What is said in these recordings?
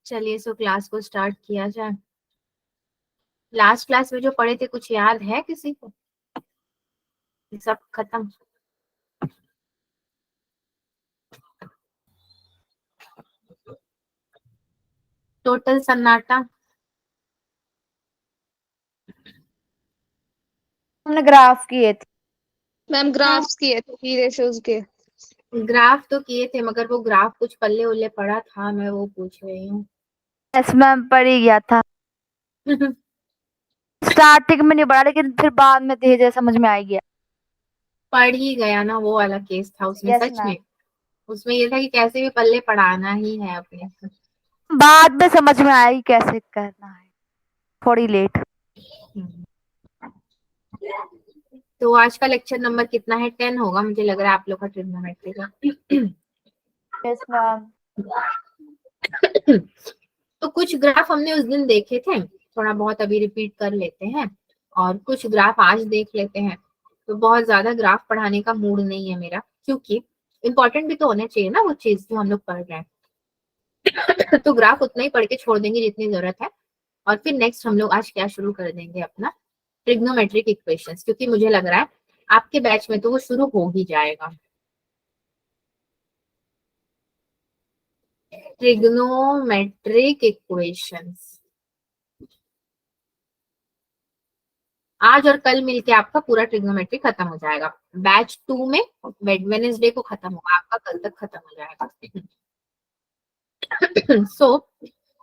चलिए so class को start किया जाए। लास्ट क्लास में जो पढ़े थे कुछ याद है किसी को? सब खत्म? टोटल सन्नाटा। हमने ग्राफ किए थे मैम, ग्राफ्स किए थे की रेशियोज के। ग्राफ तो किए थे मगर वो ग्राफ कुछ पल्ले उल्ले पड़ा था, मैं वो पूछ रही हूँ। यस मैम, पढ़ ही गया था। स्टार्टिंग में नहीं पढ़ा लेकिन फिर बाद में धीरे धीरे समझ में आ गया। पढ़ ही गया ना, वो वाला केस था उसमें। यस सच मैम, में उसमें ये था कि कैसे भी पल्ले पढ़ाना ही है अपने। बाद में समझ में आया कि कैसे करना है, थोड़ी लेट। तो आज का लेक्चर नंबर कितना है? 10 होगा मुझे लग रहा है आप लोग का ट्रिग्नोमेट्री का। Yes ma'am. तो कुछ ग्राफ हमने उस दिन देखे थे, थोड़ा बहुत अभी रिपीट कर लेते हैं, और कुछ ग्राफ आज देख लेते हैं। तो बहुत ज्यादा ग्राफ पढ़ाने का मूड नहीं है मेरा, क्योंकि इम्पोर्टेंट भी तो होने चाहिए ना वो चीज जो हम लोग पढ़ रहे हैं। तो ग्राफ उतना ही पढ़ के छोड़ देंगे जितनी जरूरत है, और फिर नेक्स्ट हम लोग आज क्या शुरू कर देंगे अपना ट्रिग्नोमेट्रिक इक्वेशंस, क्योंकि मुझे लग रहा है आपके बैच में तो वो शुरू हो ही जाएगा। ट्रिग्नोमेट्रिक इक्वेशंस आज और कल मिलके आपका पूरा ट्रिग्नोमेट्री खत्म हो जाएगा। बैच 2 में वेडनेसडे को खत्म होगा आपका, कल तक खत्म हो जाएगा। सो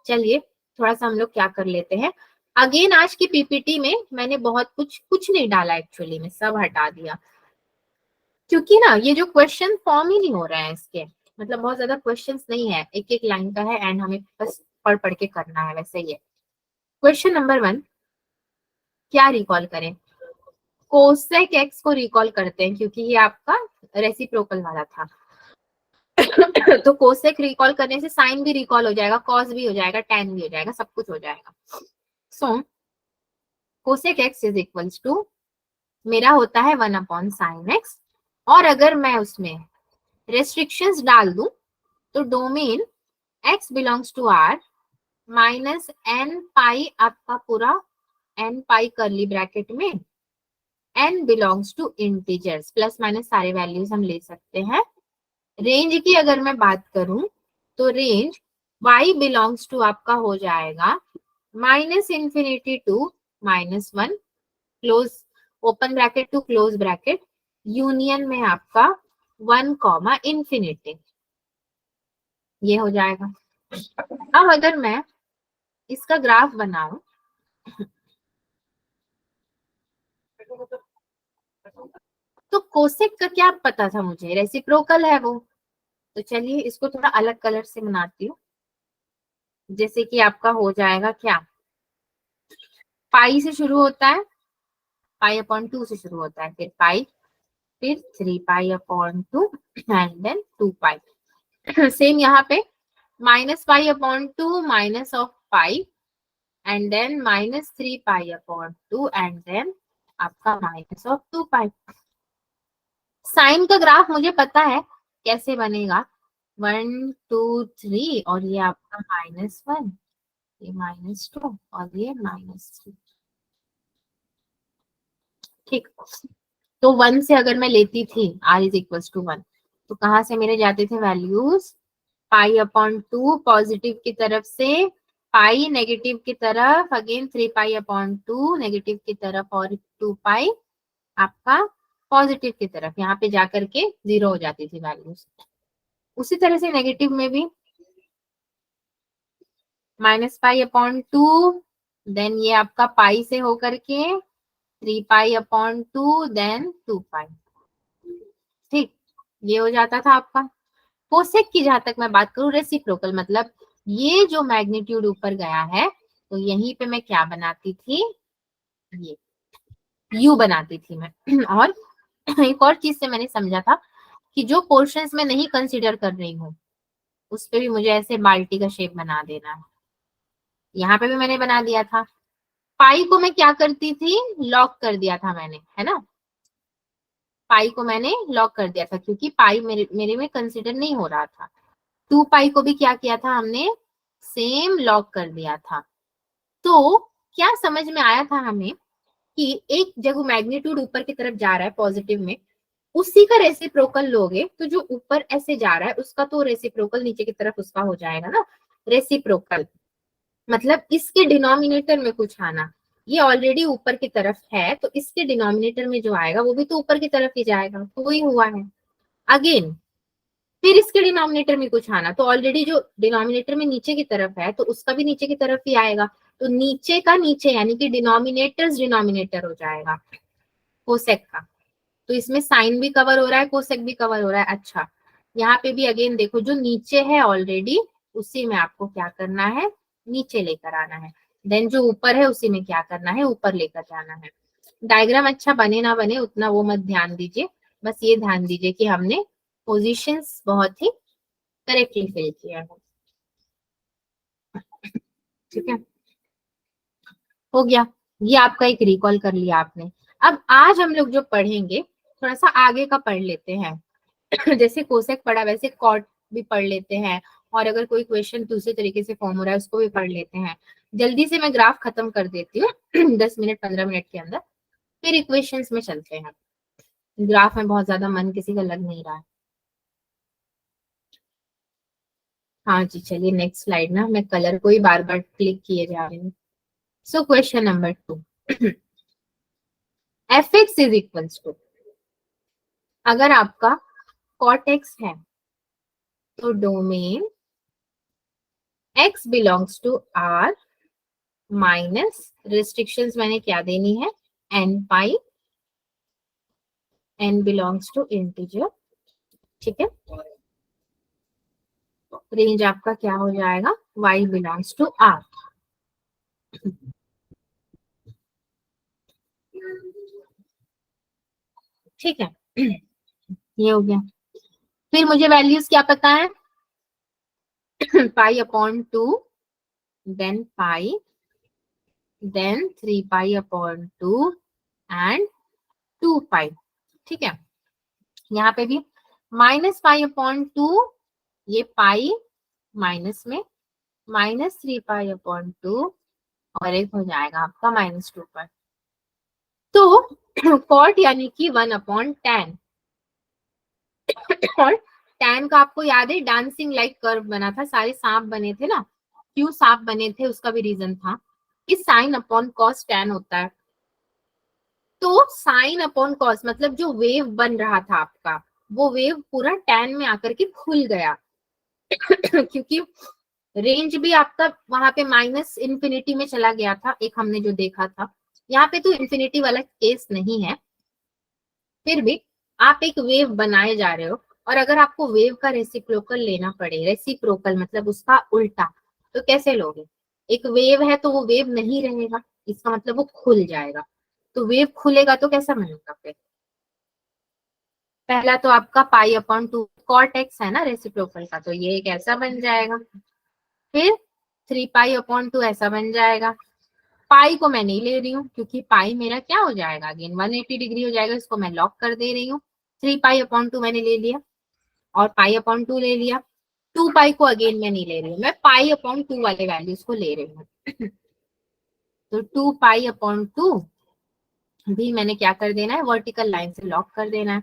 चलिए थोड़ा सा हम लोग क्या कर लेते हैं। अगेन आज की पीपीटी में मैंने बहुत कुछ नहीं डाला, एक्चुअली में सब हटा दिया, क्योंकि ना ये जो क्वेश्चन फॉर्म ही नहीं हो रहा है इसके, मतलब बहुत ज्यादा क्वेश्चंस नहीं है, एक एक लाइन का है एंड हमें बस पढ़ पढ़ के करना है। वैसे ही है। क्वेश्चन नंबर 1 क्या रिकॉल करें? कोसेक एक्स को रिकॉल करते हैं, क्योंकि ये आपका रेसिप्रोकल वाला था। तो कोसेक रिकॉल करने से साइन भी रिकॉल हो जाएगा, कॉस भी हो जाएगा, टैन भी हो जाएगा, सब कुछ हो जाएगा। So cosec x is equals to मेरा होता है 1/sin x, और अगर मैं उसमें रेस्ट्रिक्शंस डाल दूं तो domain x belongs to r minus n pi आपका पूरा एन पाई करली ब्रैकेट में n belongs to integers, plus minus सारे वैल्यूज हम ले सकते हैं। रेंज की अगर मैं बात करूं तो रेंज y बिलोंग्स टू आपका हो जाएगा -infinity to -1, close open bracket to close bracket, union में आपका 1, इंफिनिटी, ये हो जाएगा। अब अगर मैं इसका ग्राफ बनाऊं तो कोसेक का क्या पता था मुझे, रेसिप्रोकल है वो। तो चलिए इसको थोड़ा अलग कलर से बनाती हूँ, जैसे कि आपका हो जाएगा क्या, पाई से शुरू होता है, पाई/2 से शुरू होता है, फिर पाई, फिर 3π/2 एंड देन 2π। सेम यहाँ पे -π/2 minus of pi and then -3π/2 and then आपका माइनस ऑफ 2π। साइन का ग्राफ मुझे पता है कैसे बनेगा, 1 2 3 और ये आपका -1, ये -2 और ये -3। ठीक, तो 1 से अगर मैं लेती थी r इज इक्वल्स टू 1, तो कहाँ से मेरे जाते थे वैल्यूज, π/2 पॉजिटिव की तरफ से, पाई नेगेटिव की तरफ, अगेन 3π/2 नेगेटिव की तरफ, और 2π आपका पॉजिटिव की तरफ, यहाँ पे जाकर के 0 हो जाती थी वैल्यूज। उसी तरह से नेगेटिव में भी -π/2, देन ये आपका पाई से होकर के 3π/2 देन 2π। ठीक, ये हो जाता था आपका। कोसेक की जहां तक मैं बात करूं, रेसिप्रोकल मतलब ये जो मैग्नीट्यूड ऊपर गया है तो यहीं पे मैं क्या बनाती थी, ये यू बनाती थी मैं। और एक और चीज से मैंने समझा था कि जो पोर्शंस में नहीं कंसीडर कर रही हूँ उस पे भी मुझे ऐसे बाल्टी का शेप बना देना है। यहाँ पे भी मैंने बना दिया था। पाई को मैं क्या करती थी, लॉक कर दिया था मैंने, है ना। पाई को मैंने लॉक कर दिया था क्योंकि पाई मेरे में कंसिडर नहीं हो रहा था। 2 पाई को भी क्या किया था हमने, सेम लॉक कर दिया था। तो क्या समझ में आया था हमें कि एक जब मैग्नीट्यूड ऊपर की तरफ जा रहा है पॉजिटिव में, उसी का रेसिप्रोकल लोगे तो जो ऊपर ऐसे जा रहा है उसका तो रेसिप्रोकल नीचे की तरफ उसका हो जाएगा ना। रेसिप्रोकल मतलब इसके डिनोमिनेटर में कुछ आना, ये ऑलरेडी ऊपर की तरफ है तो इसके डिनोमिनेटर में जो आएगा वो भी तो ऊपर की तरफ ही जाएगा, तो वही हुआ है। अगेन फिर इसके डिनोमिनेटर में कुछ आना, तो ऑलरेडी जो डिनोमिनेटर में नीचे की तरफ है तो उसका भी नीचे की तरफ ही आएगा, तो नीचे का नीचे यानी कि डिनोमिनेटर्स डिनोमिनेटर हो जाएगा कोसेक का। तो इसमें साइन भी कवर हो रहा है, कोसेक भी कवर हो रहा है। अच्छा, यहाँ पे भी अगेन देखो जो नीचे है ऑलरेडी उसी में आपको क्या करना है, नीचे लेकर आना है। देन जो ऊपर है उसी में क्या करना है, ऊपर लेकर जाना है। डायग्राम अच्छा बने ना बने उतना वो मत ध्यान दीजिए, बस ये ध्यान दीजिए कि हमने पोजीशंस बहुत ही करेक्टली फिल किया है। ठीक है, हो गया, ये आपका एक रिकॉल कर लिया आपने। अब आज हम लोग जो पढ़ेंगे थोड़ा सा आगे का पढ़ लेते हैं जैसे कोसेक पढ़ा वैसे कॉट भी पढ़ लेते हैं, और अगर कोई क्वेश्चन दूसरे तरीके से फॉर्म हो रहा है उसको भी पढ़ लेते हैं। जल्दी से मैं ग्राफ खत्म कर देती हूँ 10 मिनट 15 मिनट के अंदर, फिर इक्वेशंस में चलते हैं। ग्राफ में बहुत ज्यादा मन किसी का लग नहीं रहा है। हाँ जी, चलिए नेक्स्ट स्लाइड ना, मैं कलर को ही बार बार क्लिक किए जा रही हूँ। So question number 2 F x is equals to, अगर आपका कॉट एक्स है तो domain x belongs to R minus restrictions मैंने क्या देनी है, n pi, n belongs to integer. ठीक है, रेंज आपका क्या हो जाएगा, y बिलोंग्स टू R। ठीक है, ये हो गया। फिर मुझे वैल्यूज क्या पता है pi upon 2, then pi, then 3 pi upon 2 and 2 pi. ठीक है, यहाँ पे भी माइनस पाई अपॉन 2, ये पाई माइनस में, माइनस 3 पाई अपॉन 2 और एक हो जाएगा आपका -2 पाई। तो कॉट यानी कि 1/10, और tan का आपको याद है डांसिंग लाइक कर्व बना था, सारे सांप बने थे ना, क्यों सांप बने थे उसका भी रीजन था कि साइन अपॉन कॉस tan होता है। तो साइन अपॉन कॉस मतलब जो वेव बन रहा था आपका वो वेव पूरा tan में आकर के खुल गया क्योंकि रेंज भी आपका वहां पे माइनस इंफिनिटी में चला गया था, एक हमने जो देखा था। यहाँ पे तो इंफिनिटी वाला केस नहीं है, फिर भी आप एक वेव बनाए जा रहे हो, और अगर आपको वेव का रेसिप्रोकल लेना पड़े, रेसिप्रोकल मतलब उसका उल्टा, तो कैसे लोगे। एक वेव है तो वो वेव नहीं रहेगा, इसका मतलब वो खुल जाएगा, तो वेव खुलेगा तो कैसा बनेगा फिर। पहला तो आपका पाई अपॉन 2 कॉट एक्स है ना रेसिप्रोकल का, तो ये एक ऐसा बन जाएगा। फिर 3 पाई अपॉन 2 ऐसा बन जाएगा। पाई को मैं नहीं ले रही हूँ क्योंकि पाई मेरा क्या हो जाएगा, अगेन 180 डिग्री हो जाएगा, इसको मैं लॉक कर दे रही हूँ। 3 पाई अपॉन 2 मैंने ले लिया और पाई अपॉन 2 ले लिया। 2 पाई को अगेन मैं नहीं ले रही हूँ, मैं पाई अपॉन 2 वाले वैल्यूज को ले रही हूँ तो 2 पाई अपॉन 2 भी मैंने क्या कर देना है, वर्टिकल लाइन से लॉक कर देना है।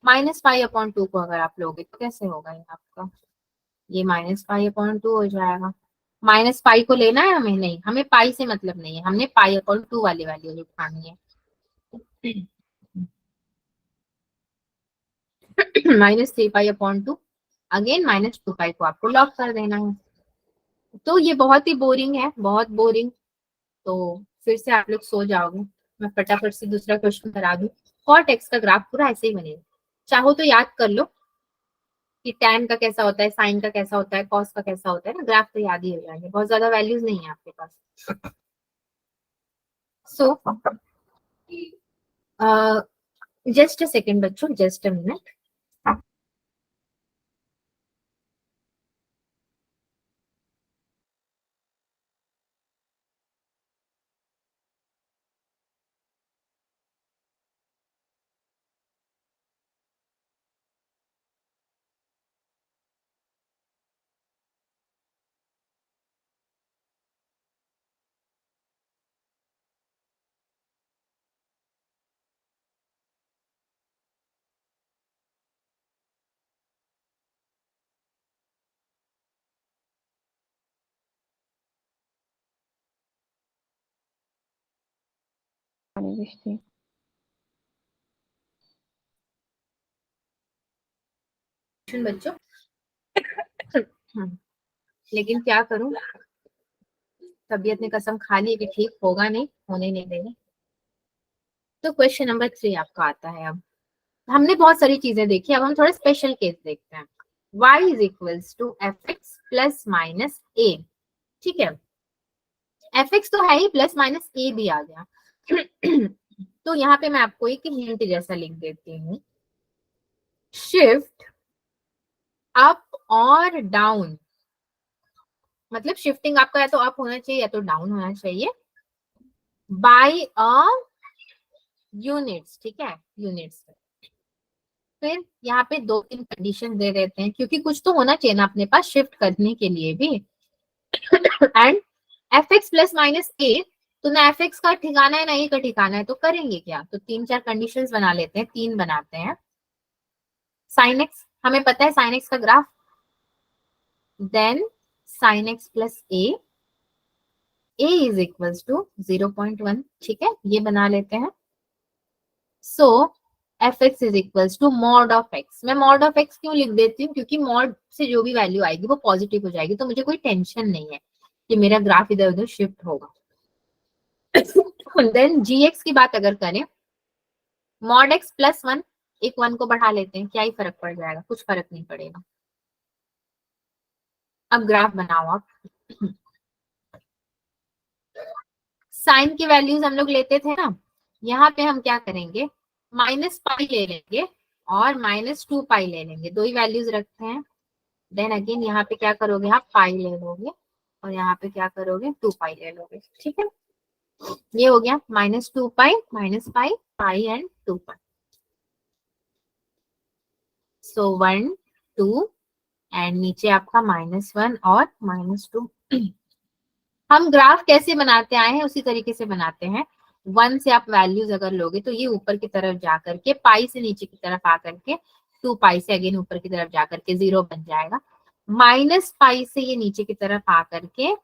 माइनस पाई अपॉन 2 को अगर आप लोगे तो कैसे होगा ये आपका, ये माइनस पाई अपॉन 2 हो जाएगा। माइनस पाई को लेना है हमें, नहीं, हमें पाई से मतलब नहीं है, हमने पाई अपॉन 2 वाली वैल्यू उठानी है -3 पाई अपॉन 2, अगेन -2 पाई को आपको लॉक कर देना है। तो ये बहुत ही बोरिंग है, बहुत बोरिंग, तो फिर से आप लोग सो जाओगे। मैं फटाफट से दूसरा क्वेश्चन करा दूं। कॉट एक्स का ग्राफ पूरा ऐसे ही बनेगा, चाहो तो याद कर लो कि tan का कैसा होता है, साइन का कैसा होता है, कॉस का कैसा होता है ना, ग्राफ तो याद ही हो जाएंगे, बहुत ज्यादा वैल्यूज नहीं है आपके पास। सो जस्ट अ सेकेंड बच्चों, जस्ट अ मिनट। बेचती। बच्चों लेकिन क्या करूं, तबीयत ने कसम खा ली कि ठीक होगा नहीं, होने नहीं देंगे। तो क्वेश्चन नंबर 3 आपका आता है। अब हमने बहुत सारी चीजें देखी, अब हम थोड़ा स्पेशल केस देखते हैं। y is equals to f x plus minus a. ठीक है, एफ एक्स तो है ही, प्लस माइनस ए भी आ गया। तो यहाँ पे मैं आपको एक हिंट जैसा लिख देती हूँ, शिफ्ट अप और डाउन, मतलब शिफ्टिंग आपका या तो अप होना चाहिए या तो डाउन होना चाहिए, बाय अ यूनिट्स। ठीक है, यूनिट्स। फिर यहाँ पे 2-3 कंडीशन दे देते हैं, क्योंकि कुछ तो होना चाहिए ना अपने पास शिफ्ट करने के लिए भी। And f x plus minus a, तो ना एफ एक्स का ठिकाना है ना ए का ठिकाना है, तो करेंगे क्या, तो 3-4 कंडीशंस बना लेते हैं, 3 बनाते हैं। साइन एक्स, हमें पता है साइन एक्स का graph, then sine x plus a is equals to 0.1। ठीक है, ये बना लेते हैं। So f x is equals to mod of x. मैं मॉड ऑफ एक्स क्यों लिख देती हूँ, क्योंकि मॉड से जो भी वैल्यू आएगी वो पॉजिटिव हो जाएगी, तो मुझे कोई टेंशन नहीं है कि मेरा ग्राफ इधर उधर शिफ्ट होगा। देन जी एक्स की बात अगर करें, मॉड एक्स प्लस 1, एक 1 को बढ़ा लेते हैं, क्या ही फर्क पड़ जाएगा, कुछ फर्क नहीं पड़ेगा। अब ग्राफ बनाओ आप। साइन की वैल्यूज हम लोग लेते थे ना, यहाँ पे हम क्या करेंगे, माइनस पाई ले लेंगे और -2 पाई ले लेंगे, दो ही वैल्यूज रखते हैं। देन अगेन यहाँ पे क्या करोगे, आप पाई ले लोगे और यहाँ पे क्या करोगे, 2 पाई ले लोगे। ठीक है, ये हो गया -2 पाई, -पाई, पाई एंड 2 पाई। सो 1 2 एंड नीचे आपका -1 और -2। हम ग्राफ कैसे बनाते आए हैं उसी तरीके से बनाते हैं। 1 से आप वैल्यूज अगर लोगे तो ये ऊपर की तरफ जाकर के, पाई से नीचे की तरफ आकर के, 2 पाई से अगेन ऊपर की तरफ जाकर के 0 बन जाएगा। -पाई से ये नीचे की तरफ आकर के,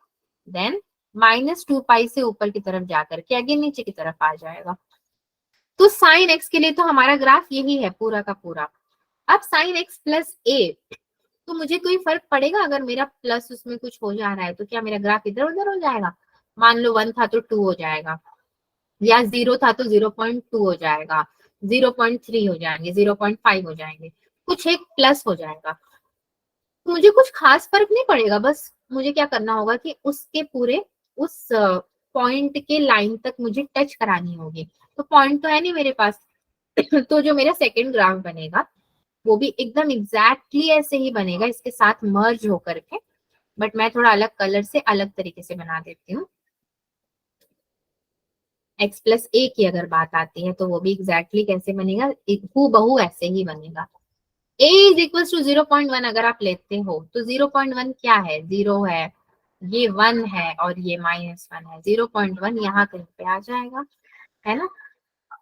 देन -2 पाई से ऊपर की तरफ जाकर के अगेन नीचे की तरफ आ जाएगा। तो साइन एक्स के लिए तो हमारा ग्राफ यही है पूरा का पूरा। अब साइन एक्स प्लस ए, तो मुझे कोई फर्क पड़ेगा अगर मेरा प्लस उसमें कुछ हो जा रहा है, तो क्या मेरा ग्राफ इधर उधर हो जाएगा। मान लो 1 था तो 2 हो जाएगा, या 0 था तो 0.2 हो जाएगा, 0.3 हो जाएंगे, 0.5 हो जाएंगे, कुछ एक प्लस हो जाएगा। तो मुझे कुछ खास फर्क नहीं पड़ेगा, बस मुझे क्या करना होगा कि उसके पूरे उस पॉइंट के लाइन तक मुझे टच करानी होगी। तो पॉइंट तो है नहीं मेरे पास, तो जो मेरा सेकेंड ग्राफ बनेगा वो भी एकदम एग्जैक्टली ऐसे ही बनेगा, इसके साथ मर्ज होकर के, बट मैं थोड़ा अलग कलर से अलग तरीके से बना देती हूँ। एक्स प्लस ए की अगर बात आती है तो वो भी एग्जैक्टली कैसे बनेगा, हूबहू ऐसे ही बनेगा। ए इज इक्वल टू 0.1 अगर आप लेते हो तो 0.1 क्या है, 0 है, ये 1 है और ये -1 है, 0.1 यहाँ कहीं पे आ जाएगा, है ना,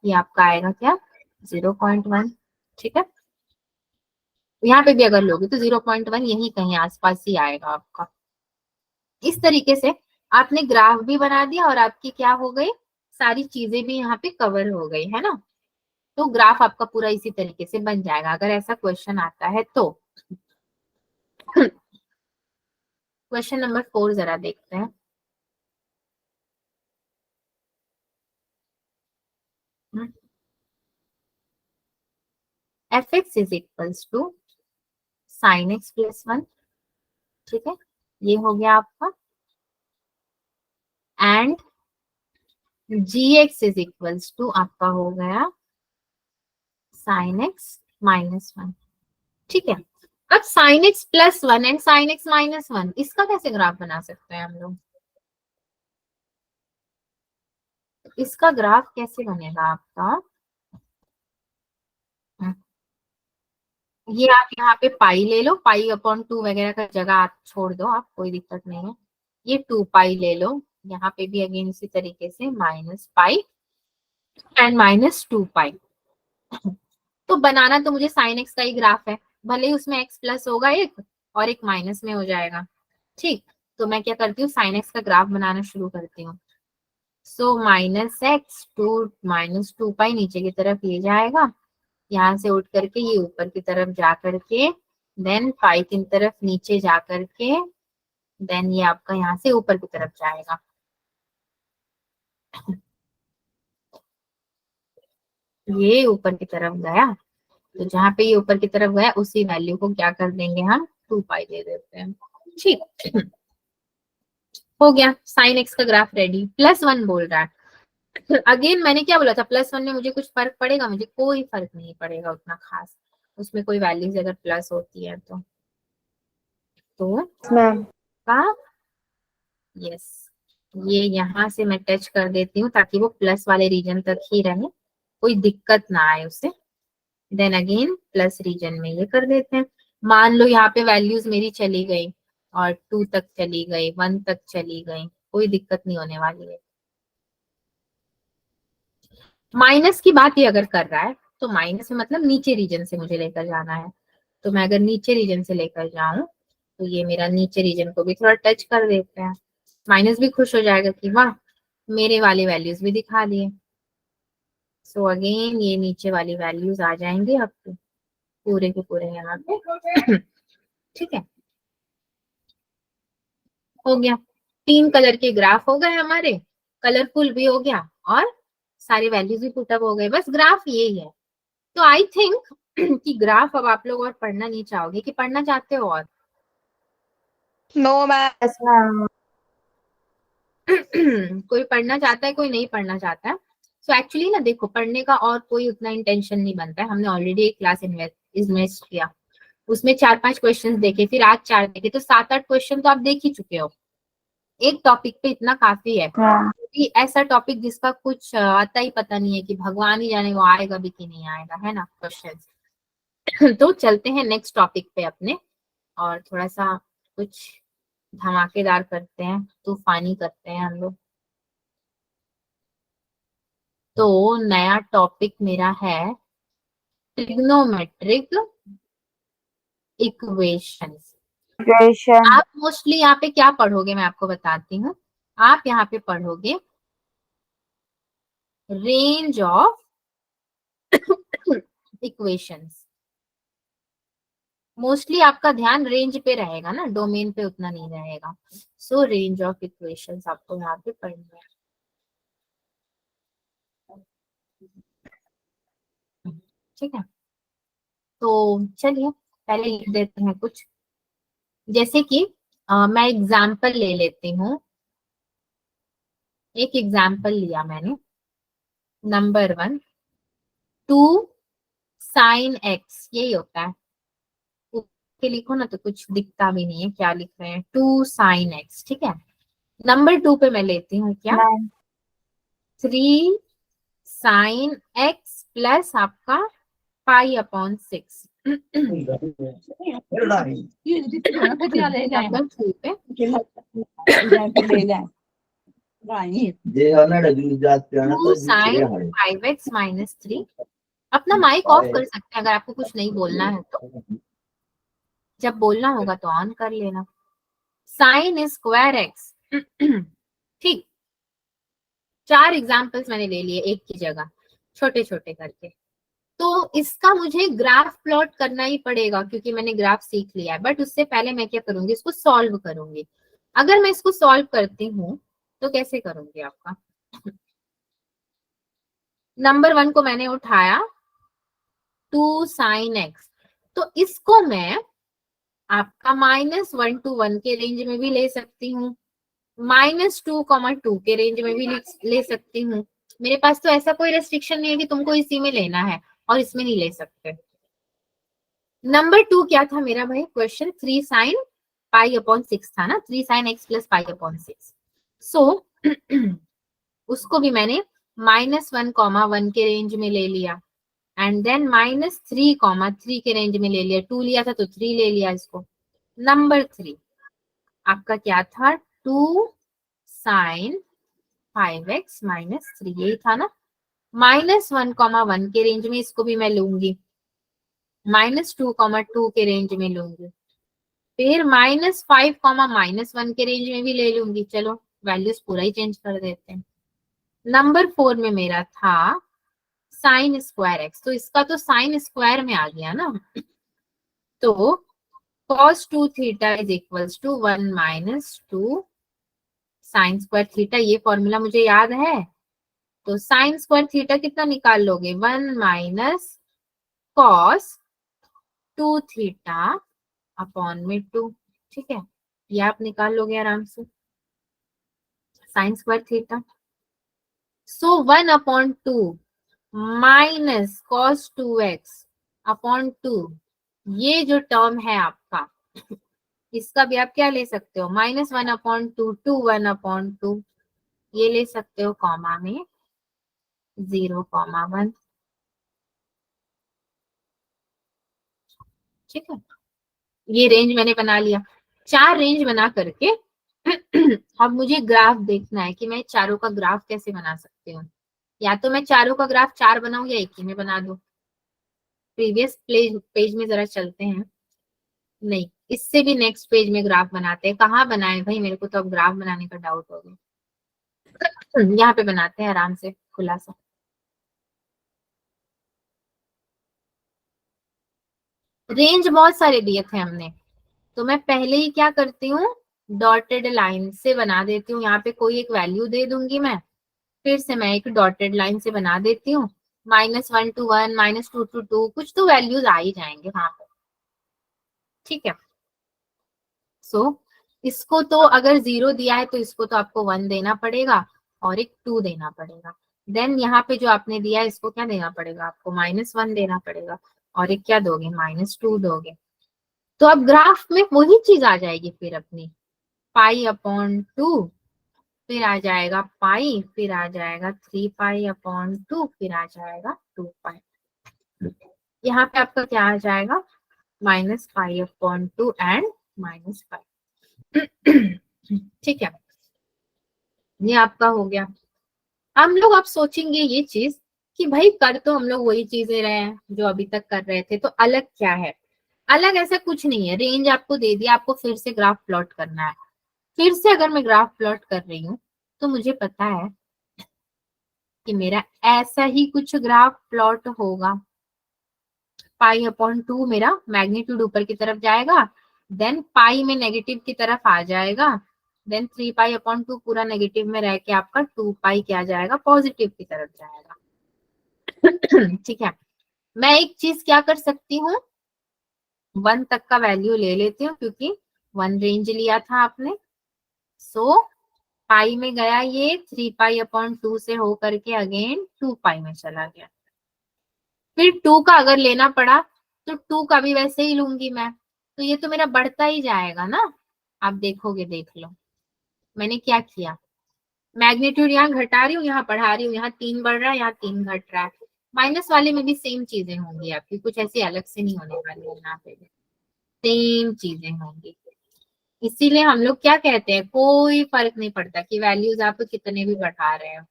ये आपका आएगा क्या, 0.1। ठीक है, यहाँ पे भी अगर लोगे तो 0.1 यही कहीं आसपास ही आएगा आपका। इस तरीके से आपने ग्राफ भी बना दिया और आपकी क्या हो गई, सारी चीजें भी यहाँ पे कवर हो गई, है ना। तो ग्राफ आपका पूरा इसी तरीके से बन जाएगा अगर ऐसा क्वेश्चन आता है तो। क्वेश्चन नंबर 4 जरा देखते हैं। F x is equals to sine x plus 1। ठीक है, ये हो गया आपका, and G X is equals to आपका हो गया साइन एक्स -1। ठीक है, अब sine x plus 1 and sine X -1, इसका कैसे ग्राफ बना सकते हैं हम लोग, इसका ग्राफ कैसे बनेगा आपका, ये आप यहाँ पे पाई ले लो, पाई/2 वगैरह का जगह आप छोड़ दो, आप कोई दिक्कत नहीं है, ये 2 पाई ले लो, यहाँ पे भी अगेन इसी तरीके से -पाई एंड -2 पाई। तो बनाना तो मुझे साइन एक्स का ही ग्राफ है, भले ही उसमें एक्स प्लस होगा एक और एक माइनस में हो जाएगा। ठीक, तो मैं क्या करती हूँ, साइन एक्स का ग्राफ बनाना शुरू करती हूँ। सो -x, 2 -2 पाई नीचे की तरफ ये जाएगा, यहाँ से उठ करके ये ऊपर की तरफ जा करके, देन पाई की तरफ नीचे जा करके, देन ये आपका यहाँ से ऊपर की तरफ जाएगा। ये ऊपर की तरफ गया, तो जहाँ पे ये ऊपर की तरफ गया उसी वैल्यू को क्या कर देंगे हम, 2 पाई दे देते हैं। ठीक, हो गया, साइन एक्स का ग्राफ रेडी। +1 बोल रहा है। अगेन मैंने क्या बोला था, +1 में मुझे कुछ फर्क पड़ेगा, मुझे कोई फर्क नहीं पड़ेगा उतना खास, उसमें कोई वैल्यूज अगर प्लस होती है तो मैम का यस, ये यहाँ से मैं टच कर देती हूँ ताकि वो प्लस वाले रीजन तक ही रहे, कोई दिक्कत ना आए उसे। देन अगेन प्लस रीजन में ये कर देते हैं। मान लो यहाँ पे वैल्यूज मेरी चली गई और 2 तक चली गई, 1 तक चली गई, कोई दिक्कत नहीं होने वाली है। माइनस की बात ये अगर कर रहा है तो माइनस में मतलब नीचे रीजन से मुझे लेकर जाना है, तो मैं अगर नीचे रीजन से लेकर जाऊं तो ये मेरा नीचे रीजन को भी थोड़ा टच कर देते हैं। माइनस भी खुश हो जाएगा कि वाह मेरे वाले वैल्यूज भी दिखा दिए। सो अगेन ये नीचे वाली वैल्यूज आ जाएंगे आपके पूरे के पूरे यहाँ पे। ठीक है, हो गया, 3 कलर के ग्राफ हो गए हमारे, कलरफुल भी हो गया और सारे वैल्यूज भी पुटअप हो गए, बस ग्राफ यही है। तो आई थिंक कि ग्राफ अब आप लोग और पढ़ना नहीं चाहोगे, कि पढ़ना चाहते हो और? No ma'am. Yes ma'am. कोई पढ़ना चाहता है, कोई नहीं पढ़ना चाहता है। सो एक्चुअली ना देखो, पढ़ने का और कोई उतना इंटेंशन नहीं बनता है। हमने ऑलरेडी एक क्लास इन्वेस्ट किया, उसमें 4-5 क्वेश्चंस देखे, फिर आज 4 देखे, तो 7-8 क्वेश्चन तो आप देख ही चुके हो। एक टॉपिक पे इतना काफी है, कि ऐसा टॉपिक जिसका कुछ आता ही पता नहीं है, कि भगवान ही जाने वो आएगा भी कि नहीं आएगा, है ना क्वेश्चन। तो चलते हैं नेक्स्ट टॉपिक पे अपने, और थोड़ा सा कुछ धमाकेदार करते हैं, तूफानी करते हैं हम लोग। तो नया टॉपिक मेरा है ट्रिग्नोमेट्रिक इक्वेशंस। इक्वेशन। आप मोस्टली यहाँ पे क्या पढ़ोगे, मैं आपको बताती हूँ। आप यहाँ पे पढ़ोगे रेंज ऑफ इक्वेशंस। मोस्टली आपका ध्यान रेंज पे रहेगा ना, डोमेन पे उतना नहीं रहेगा। सो रेंज ऑफ इक्वेशंस आपको यहाँ पे पढ़नी है। ठीक है, तो चलिए पहले लिख देते हैं कुछ, जैसे कि मैं एग्जाम्पल ले लेती हूँ। एक एग्जाम्पल लिया मैंने, नंबर 1, 2 साइन एक्स, यही होता है। ऊपर के लिखो ना तो कुछ दिखता भी नहीं है क्या लिख रहे हैं, 2 साइन एक्स। ठीक है, नंबर 2 पे मैं लेती हूँ क्या, मैम 3 साइन एक्स प्लस आपका π/6। नंबर 2 पे 2 साइन 5x-3। अपना माइक ऑफ कर सकते हैं अगर आपको कुछ नहीं बोलना है तो, जब बोलना होगा तो ऑन कर लेना। Sign square x. ठीक, 4 एग्जाम्पल्स मैंने ले लिए एक की जगह, छोटे छोटे करके। तो इसका मुझे ग्राफ प्लॉट करना ही पड़ेगा क्योंकि मैंने ग्राफ सीख लिया है, बट उससे पहले मैं क्या करूंगी, इसको सॉल्व करूंगी। अगर मैं इसको सॉल्व करती हूँ तो कैसे करूंगी आपका, नंबर 1 को मैंने उठाया 2 साइन एक्स, तो इसको मैं आपका -1 to 1 के रेंज में भी ले सकती हूँ, -2, 2 के रेंज में भी ले सकती हूँ। मेरे पास तो ऐसा कोई रेस्ट्रिक्शन नहीं है कि तुमको इसी में लेना है और इसमें नहीं ले सकते। नंबर 2 क्या था मेरा भाई क्वेश्चन, 3 साइन π/6 था ना, 3 साइन एक्स प्लस π/6। सो उसको भी मैंने -1, 1 के रेंज में ले लिया, एंड देन -3, 3 के रेंज में ले लिया। 2 लिया था तो 3 ले लिया इसको। नंबर 3 आपका क्या था, 2 साइन 5x-3, यही था ना। -1, 1 के रेंज में इसको भी मैं लूंगी, -2, 2 के रेंज में लूंगी, फिर -5, -1 के रेंज में भी ले लूंगी। चलो वैल्यूज पूरा ही चेंज कर देते हैं। नंबर 4 में मेरा था साइन स्क्वायर एक्स, तो इसका तो साइन स्क्वायर में आ गया ना, तो cos 2 theta is equals to 1 minus 2 sine square theta, ये फॉर्मूला मुझे याद है। तो साइन स्क्वायर थीटा कितना निकाल लोगे, 1 माइनस कॉस 2 थीटा अपॉन में 2, ठीक है, ये आप निकाल लोगे आराम से साइन स्क्वायर थीटा। सो 1 upon 2 minus cos 2x upon 2, ये जो टर्म है आपका, इसका भी आप क्या ले सकते हो, -1/2 टू 1/2, ये ले सकते हो कॉमा में 0,1, ठीक है। ये रेंज मैंने बना लिया, 4 रेंज बना करके अब मुझे ग्राफ देखना है कि मैं चारों का ग्राफ कैसे बना सकती हूँ। या तो मैं चारों का ग्राफ 4 बनाऊं या एक ही में बना दूं। प्रीवियस पेज में जरा चलते हैं, नहीं इससे भी नेक्स्ट पेज में ग्राफ बनाते हैं। कहाँ बनाए भाई, मेरे को तो अब ग्राफ बनाने का डाउट हो गया। यहाँ पे बनाते हैं आराम से खुला सा। रेंज बहुत सारे दिए थे हमने, तो मैं पहले ही क्या करती हूँ, डॉटेड लाइन से बना देती हूँ। यहाँ पे कोई एक वैल्यू दे दूंगी मैं, फिर से मैं एक डॉटेड लाइन से बना देती हूँ, -1 to 1, -2 to 2, कुछ तो वैल्यूज आ ही जाएंगे वहां पे, ठीक है। सो इसको तो अगर 0 दिया है तो इसको तो आपको 1 देना पड़ेगा और एक 2 देना पड़ेगा। देन यहाँ पे जो आपने दिया है इसको क्या देना पड़ेगा, आपको -1 देना पड़ेगा और एक क्या दोगे, -2 दोगे। तो अब ग्राफ में वही चीज आ जाएगी फिर अपनी, π/2, फिर आ जाएगा पाई, फिर आ जाएगा 3π/2, फिर आ जाएगा 2π। यहाँ पे आपका क्या आ जाएगा, -π/2 एंड -π, ठीक है। ये आपका हो गया। हम लोग अब सोचेंगे ये चीज कि भाई कर तो हम लोग वही चीजें रहे हैं जो अभी तक कर रहे थे, तो अलग क्या है। अलग ऐसा कुछ नहीं है, रेंज आपको दे दिया, आपको फिर से ग्राफ प्लॉट करना है। फिर से अगर मैं ग्राफ प्लॉट कर रही हूँ तो मुझे पता है कि मेरा ऐसा ही कुछ ग्राफ प्लॉट होगा। π/2 मेरा मैग्नीट्यूड ऊपर की तरफ जाएगा, देन पाई में नेगेटिव की तरफ आ जाएगा, देन 3π/2 पूरा नेगेटिव में रह के आपका 2π क्या जाएगा, पॉजिटिव की तरफ जाएगा। ठीक है, मैं एक चीज क्या कर सकती हूँ, 1 तक का वैल्यू ले लेती हूँ क्योंकि 1 रेंज लिया था आपने। सो पाई में गया, ये 3π/2 से होकर के अगेन 2π में चला गया। फिर 2 का अगर लेना पड़ा तो 2 का भी वैसे ही लूंगी मैं, तो ये तो मेरा बढ़ता ही जाएगा ना। आप देखोगे, देख लो मैंने क्या किया, मैग्नीट्यूड यहाँ घटा रही हूँ, यहाँ बढ़ा रही हूँ, यहाँ 3 बढ़ रहा है, यहाँ 3 घट रहा है। माइनस वाले में भी सेम चीजें होंगी आपकी, कुछ ऐसी अलग से नहीं होने वाली है, यहाँ पे भी सेम चीजें होंगी। इसीलिए हम लोग क्या कहते हैं, कोई फर्क नहीं पड़ता कि वैल्यूज आप कितने भी बढ़ा रहे हो,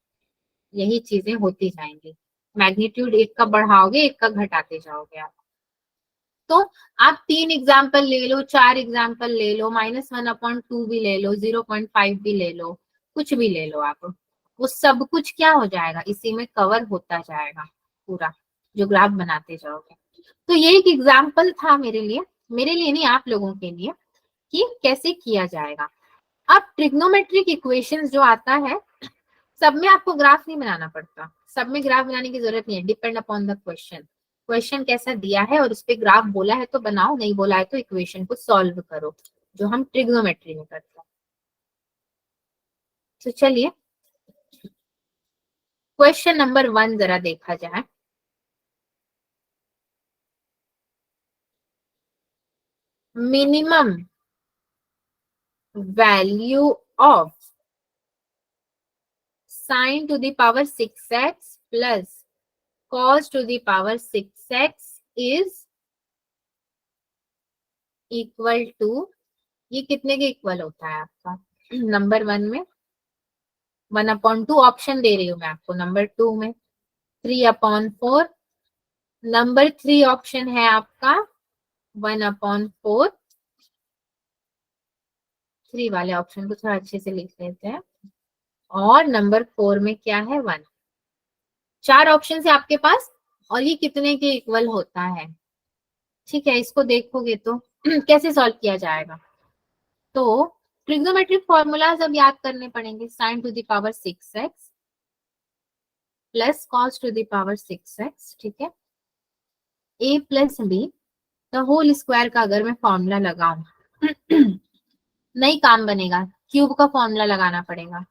यही चीजें होती जाएंगी। मैग्नीट्यूड एक का बढ़ाओगे, एक का घटाते जाओगे आप। तो आप 3 एग्जाम्पल ले लो, 4 एग्जाम्पल ले लो, -1/2 भी ले लो, 0.5 भी ले लो, कुछ भी ले लो आप, वो सब कुछ क्या हो जाएगा, इसी में कवर होता जाएगा पूरा, जो ग्राफ बनाते जाओगे। तो ये एक एग्जाम्पल था मेरे लिए नहीं, आप लोगों के लिए, कि कैसे किया जाएगा। अब ट्रिग्नोमेट्रिक इक्वेशंस जो आता है, सब में आपको ग्राफ नहीं बनाना पड़ता, सब में ग्राफ बनाने की जरूरत नहीं है, depend upon the question. Question कैसा दिया है और उस पर ग्राफ बोला है तो बनाओ, नहीं बोला है तो इक्वेशन को सॉल्व करो, जो हम ट्रिग्नोमेट्री में करते हैं। तो चलिए क्वेश्चन नंबर 1 जरा देखा जाए। Minimum value of sin to the power 6x plus cos to the power 6x is equal to, ये कितने के इक्वल होता है आपका, नंबर 1 में 1/2, ऑप्शन दे रही हूँ मैं आपको, नंबर 2 में 3/4, नंबर 3 ऑप्शन है आपका 1/4। 3 वाले ऑप्शन को थोड़ा अच्छे से लिख लेते हैं, और नंबर 4 में क्या है 1। 4 ऑप्शन है आपके पास और ये कितने के इक्वल होता है। ठीक है, इसको देखोगे तो कैसे सॉल्व किया जाएगा। तो ट्रिग्नोमेट्रिक फॉर्मूलाज अब याद करने पड़ेंगे। Sine to the power 6x plus cos to the power 6x, ठीक है, a plus B the whole square का अगर मैं फॉर्मूला लगाऊं नहीं काम बनेगा, क्यूब का फॉर्मूला लगाना पड़ेगा।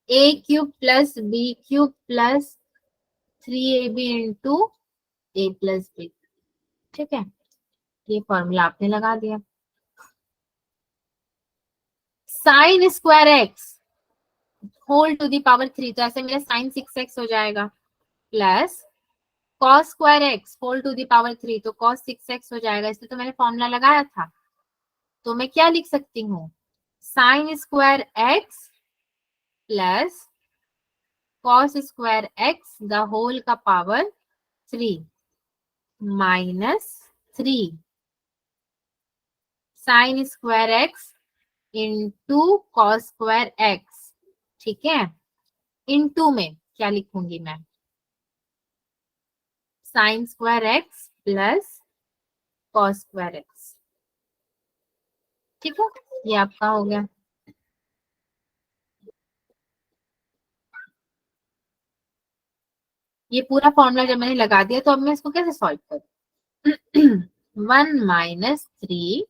a cube plus B cube plus 3ab into a plus B. ठीक है, ये फॉर्मूला आपने लगा दिया। Sine square X whole to the power 3, तो ऐसे मेरा साइन 6x हो जाएगा, plus cos square X whole to the power 3, तो कॉस 6x हो जाएगा। इसलिए तो मैंने फॉर्मूला लगाया था। तो मैं क्या लिख सकती हूँ, sine square x plus cos square x the whole का power 3 minus 3 sine square x into cos square x. ठीक है, इनटू में क्या लिखूंगी मैं, sine square x plus cos square x. ठीक है, ये आपका हो गया। ये पूरा फॉर्मूला जब मैंने लगा दिया तो अब मैं इसको कैसे सॉल्व करूं 1 minus 3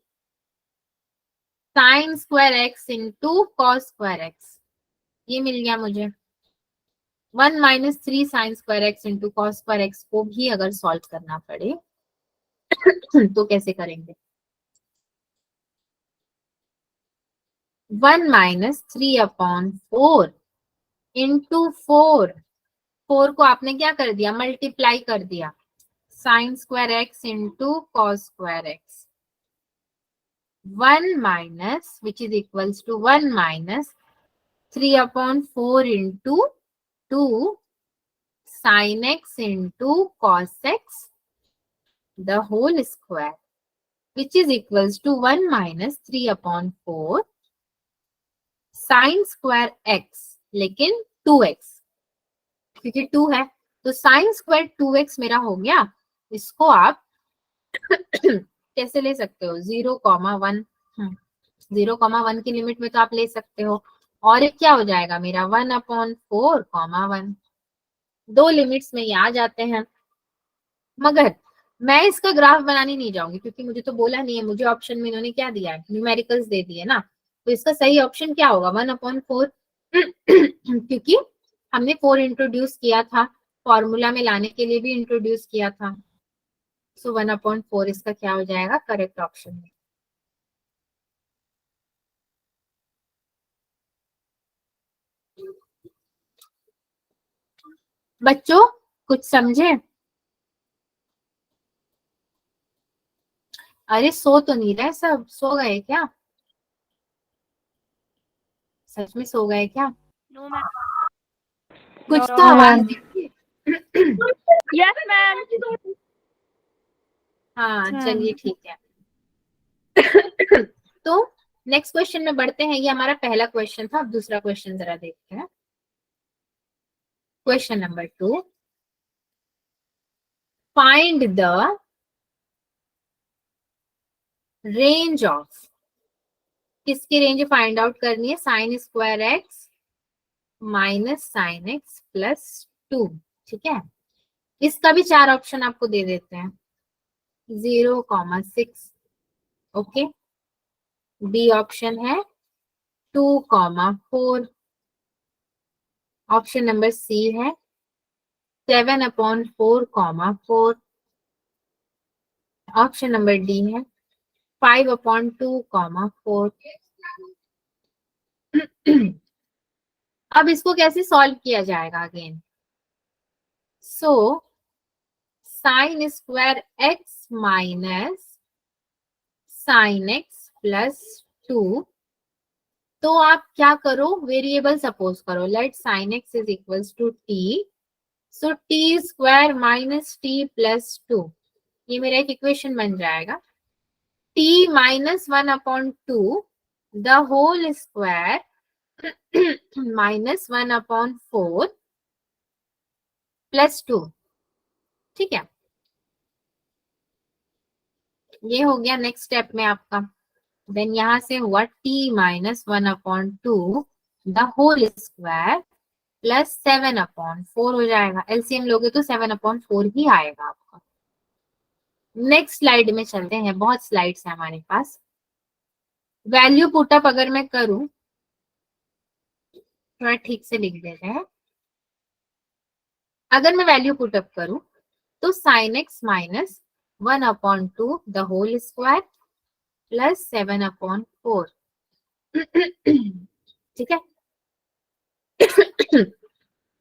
sine square x into cos square x, ये मिल गया मुझे। 1 minus 3 sine square x into cos square x को भी अगर सॉल्व करना पड़े तो कैसे करेंगे, 1 माइनस 3 अपॉन 4 इंटू 4, 4 को आपने क्या कर दिया, मल्टीप्लाई कर दिया, sine square x into cos square X. 1 minus which is equals to 1 minus 3 upon 4 into 2 sine X into cos X the whole square which is equals to 1 minus 3 upon 4 sine square X, लेकिन 2x, क्योंकि 2 है तो sine square 2x मेरा हो गया। इसको आप कैसे ले सकते हो, 0,1, 0,1 की लिमिट में तो आप ले सकते हो। और एक क्या हो जाएगा मेरा 1/4,1, दो लिमिट्स में ये आ जाते हैं। मगर मैं इसका ग्राफ बनाने नहीं जाऊंगी क्योंकि मुझे तो बोला नहीं है, मुझे ऑप्शन में इन्होंने क्या दिया है, न्यूमेरिकल्स दे दिए ना। तो इसका सही ऑप्शन क्या होगा 1/4 क्योंकि हमने 4 इंट्रोड्यूस किया था, फॉर्मूला में लाने के लिए भी इंट्रोड्यूस किया था। सो 1/4 इसका क्या हो जाएगा करेक्ट ऑप्शन में। बच्चों कुछ समझे? अरे सो तो नहीं रहे, सब सो गए क्या, सच में सो गए क्या? No ma'am. कुछ No, तो आवाज ma'am. दीजिए Yes, ma'am. हाँ Ma'am. चलिए ठीक है तो नेक्स्ट क्वेश्चन में बढ़ते हैं। ये हमारा पहला क्वेश्चन था, अब दूसरा क्वेश्चन जरा देखते हैं। Question number 2, find the range of, किसकी रेंज फाइंड आउट करनी है, sign square X minus sine x plus 2। ठीक है, इसका भी 4 ऑप्शन आपको दे देते हैं, 0,6, ओके, बी ऑप्शन है 2,4, ऑप्शन नंबर सी है 7/4,4, ऑप्शन नंबर डी है 5/2,4। अब इसको कैसे सॉल्व किया जाएगा again, so sine square X minus sine x plus 2, तो आप क्या करो, वेरिएबल सपोज करो, let sine X is equals to T, so T square minus T plus 2, ये मेरा एक इक्वेशन बन जाएगा। t minus 1/2 the whole square -1/4 + 2, ठीक है। ये हो गया नेक्स्ट स्टेप में आपका। देन यहां से हुआ t -1/2 द होल स्क्वायर + 7/4 हो जाएगा। एलसीएम लोगे तो 7/4 ही आएगा आपका। नेक्स्ट स्लाइड में चलते हैं, बहुत स्लाइड्स है हमारे पास। वैल्यू पुटअप अगर मैं करूं, थोड़ा ठीक से लिख देते हैं। अगर मैं वैल्यू पुटअप करूं तो sin x -1/2 the whole square + 7/4, ठीक है।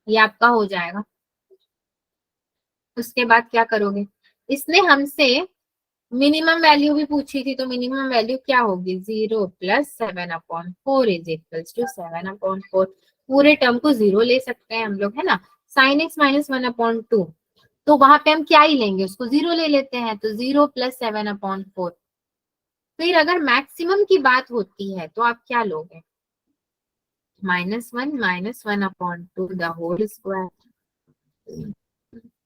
ये आपका हो जाएगा। उसके बाद क्या करोगे, इसने हमसे मिनिमम वैल्यू भी पूछी थी, तो मिनिमम वैल्यू क्या होगी, 0 + 7/4 = 7/4। पूरे टर्म को 0 ले सकते हैं हम लोग, है ना। sin x -1/2, तो वहां पे हम क्या ही लेंगे, उसको 0 ले लेते हैं, तो 0 + 7/4। फिर अगर मैक्सिमम की बात होती है तो आप क्या लोगे, -1 -1/2 द होल स्क्वायर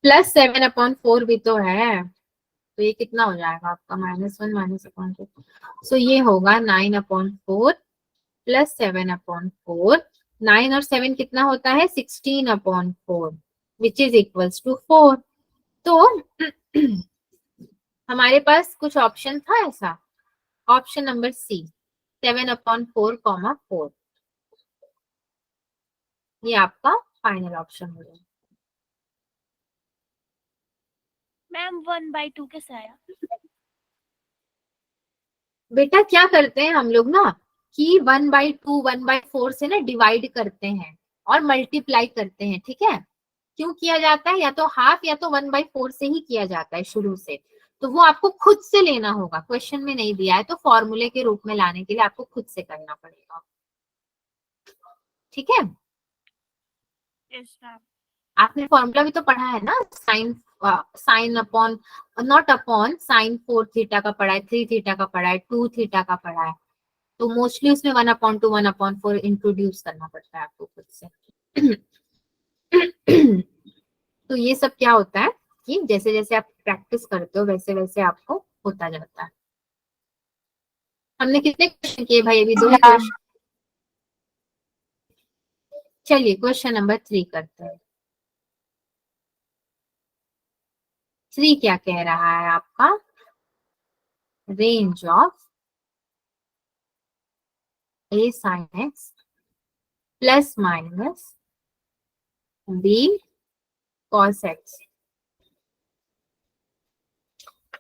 + 7/4 भी तो है, तो ये कितना हो जाएगा आपका, -1 -4। सो ये होगा 9/4 + 7/4। 9 और 7 कितना होता है, 16/4, विच इज इक्वल्स टू 4। तो हमारे पास कुछ ऑप्शन था ऐसा, ऑप्शन नंबर सी 7/4, 4। ये आपका फाइनल ऑप्शन हो जाएगा। मैम 1/2 कैसे आया? बेटा क्या करते हैं हम लोग ना, कि 1/2 1/4 से ना डिवाइड करते हैं और मल्टीप्लाई करते हैं, ठीक है। क्यों किया जाता है, या तो हाफ या तो 1/4 से ही किया जाता है शुरू से। तो वो आपको खुद से लेना होगा, क्वेश्चन में नहीं दिया है, तो फॉर्मूले के रूप में लाने के लिए आपको खुद से करना पड़ेगा, ठीक है। Yes ma'am. आपने फॉर्मूला भी तो पढ़ा है ना, sine upon, not upon, sine 4 theta का पढ़ा है, 3 थीटा का पढ़ा है, 2 थीटा का पढ़ा है। तो मोस्टली उसमें 1/2 1/4 इंट्रोड्यूस करना पड़ता है आपको खुद से। तो ये सब क्या होता है कि जैसे जैसे आप प्रैक्टिस करते हो वैसे वैसे आपको होता जाता है। हमने कितने क्वेश्चन किए भाई, अभी 2 ही मैम क्वेश्चन। चलिए क्वेश्चन नंबर 3 करते हैं। 3 क्या कह रहा है आपका, range of a sin x ± b cos x।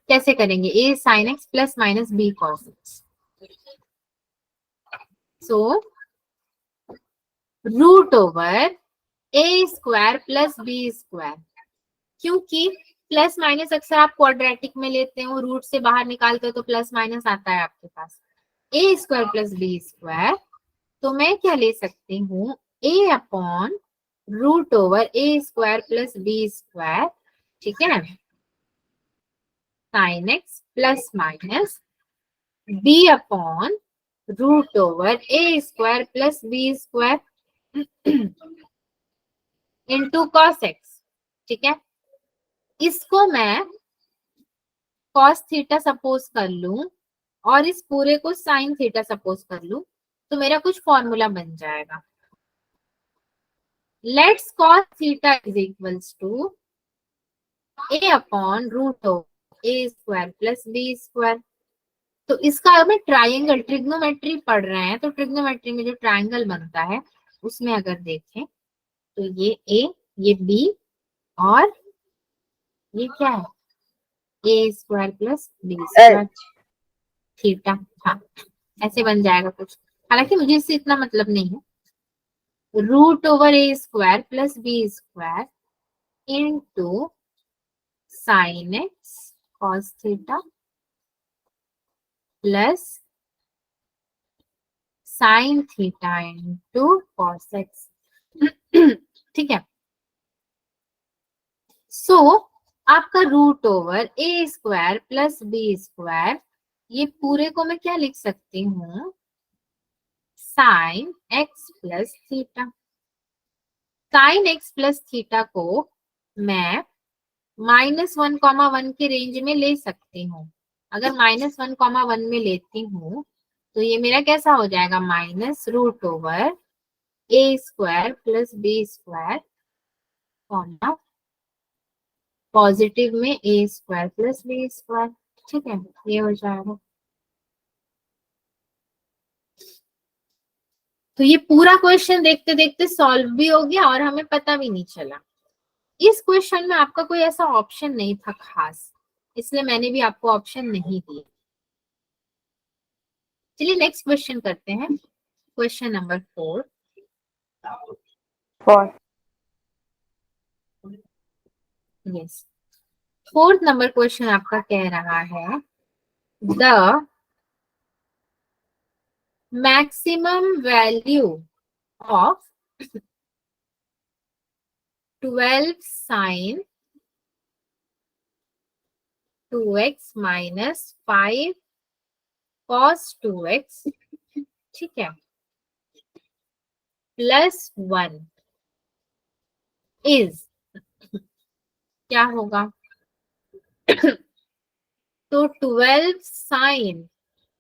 कैसे करेंगे, a sin x ± b cos x। So √a² + b², क्योंकि प्लस माइनस अक्सर आप क्वाड्रेटिक में लेते हो, रूट से बाहर निकालते हो तो प्लस माइनस आता है आपके पास, a² + b²। तो मैं क्या ले सकती हूँ, a/√a² + b², ठीक है, sin x ± b/√a² + b² into cos x, ठीक है। इसको मैं cos थीटा सपोज कर लूं और इस पूरे को sin थीटा सपोज कर लूं, तो मेरा कुछ फॉर्मूला बन जाएगा। Let's cos theta is equals to a/√a² + b²। तो इसका हमें ट्राइंगल, ट्रिग्नोमेट्री पढ़ रहे हैं, तो ट्रिग्नोमेट्री में जो ट्राइंगल बनता है उसमें अगर देखें तो ये a, ये b और ये क्या है, a² + b², थीटा। हाँ ऐसे बन जाएगा कुछ, हालांकि मुझे इससे इतना मतलब नहीं है। √a² + b² into sin x cos theta plus sin theta into cos x, ठीक है। सो आपका √a² + b², ये पूरे को मैं क्या लिख सकती हूँ, sine x plus theta. Sine x plus theta को मैं -1, 1 के रेंज में ले सकती हूँ। अगर -1, 1 में लेती हूँ तो ये मेरा कैसा हो जाएगा, -√/a² plus b², comma positive में a² प्लस b²। ठीक है, ये हो जाएगा। तो ये पूरा क्वेश्चन देखते देखते सॉल्व भी हो गया और हमें पता भी नहीं चला। इस क्वेश्चन में आपका कोई ऐसा ऑप्शन नहीं था खास, इसलिए मैंने भी आपको ऑप्शन नहीं दिए। चलिए नेक्स्ट क्वेश्चन करते हैं, question number 4। Yes, 4th number question आपका कह रहा है the maximum value of 12 sin 2x minus 5 cos 2x, ठीक है, +1 इज, क्या होगा? तो 12 sin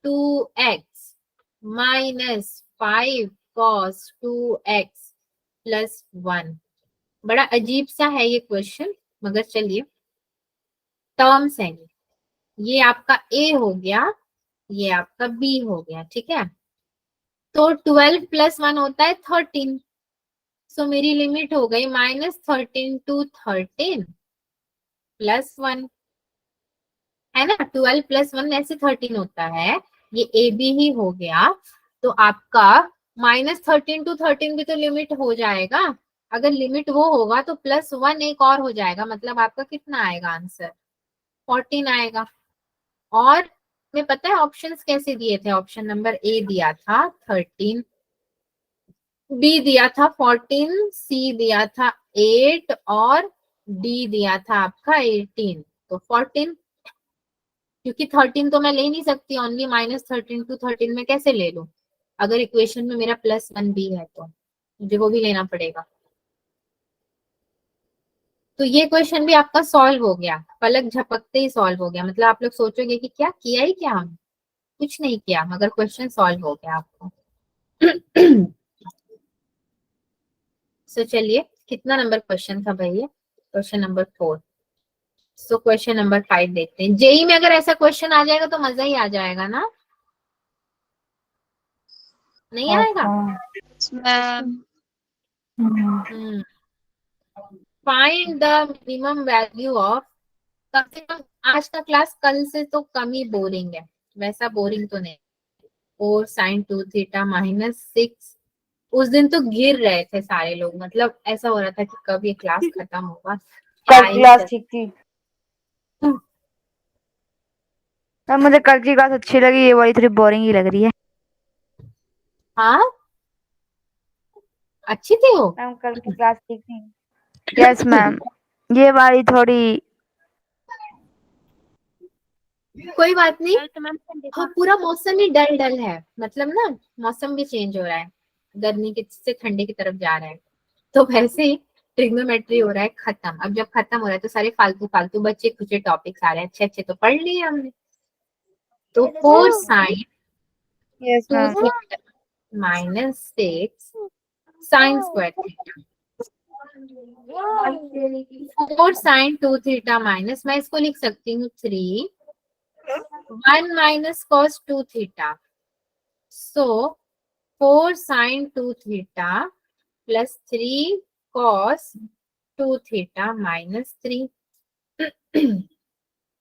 2x minus 5 cos 2x +1। बड़ा अजीब सा है ये क्वेश्चन, मगर चलिए टर्म्स हैं ये आपका a हो गया, ये आपका b हो गया, ठीक है। तो 12 + 1 होता है 13, सो मेरी लिमिट हो गई -13 to 13 +1, है ना। 12 + 1 ऐसे 13 होता है, ये ए बी ही हो गया। तो आपका -13 to 13 भी तो लिमिट हो जाएगा। अगर लिमिट वो होगा तो +1 एक और हो जाएगा, मतलब आपका कितना आएगा आंसर, 14 आएगा। और मैं पता है ऑप्शंस कैसे दिए थे, ऑप्शन नंबर ए दिया था 13, बी दिया था 14, सी दिया था 8 और डी दिया था आपका 18। तो 14, क्योंकि 13 तो मैं ले नहीं सकती, ओनली -13 to 13 में कैसे ले लूं? अगर इक्वेशन में मेरा +1 भी है तो मुझे वो भी लेना पड़ेगा। तो ये क्वेश्चन भी आपका सॉल्व हो गया, पलक झपकते ही सॉल्व हो गया। मतलब आप लोग सोचोगे कि क्या किया ही क्या, हम कुछ नहीं किया, मगर क्वेश्चन सॉल्व हो गया आपको। सो चलिए, कितना नंबर क्वेश्चन था भाई ये? Question number 4। सो क्वेश्चन नंबर 5 देखते हैं। जेई में अगर ऐसा क्वेश्चन आ जाएगा तो मजा ही आ जाएगा ना, नहीं आएगा? Find the minimum value of, कम से कम आज का क्लास कल से तो कम ही बोरिंग है, वैसा बोरिंग तो नहीं। 4 sin 2 थीटा -6, उस दिन तो गिर रहे थे सारे लोग, मतलब ऐसा हो रहा था कि कब ये क्लास खत्म होगा। कल क्लास ठीक थी। अब मुझे कल की क्लास अच्छी लगी, ये वाली थोड़ी बोरिंग ही लग रही है। हाँ, अच्छी थी वो। मैम कल की क्लास ठीक थी। यस मैम, ये वाली थोड़ी, कोई बात नहीं। कल तो मैम हाँ, पूरा मौसम ही डल डल है, मतलब ना मौसम भी चेंज हो रहा है, गर्मी के से ठंडे की तरफ जा रहा है। तो वैसे ही ट्रिग्नोमेट्री हो रहा है खत्म। अब जब खत्म हो रहा है तो सारे फालतू फालतू बच्चे खुचे टॉपिक्स आ रहे हैं, अच्छे अच्छे तो पढ़ लिए हमने। तो 4 sin yes 2 ma'am, theta -6 sin square theta, 4 sin 2 theta minus, मैं इसको लिख सकती हूँ 3 1 minus cos 2 theta. So 4 sin 2 theta plus 3 cos 2 theta minus 3.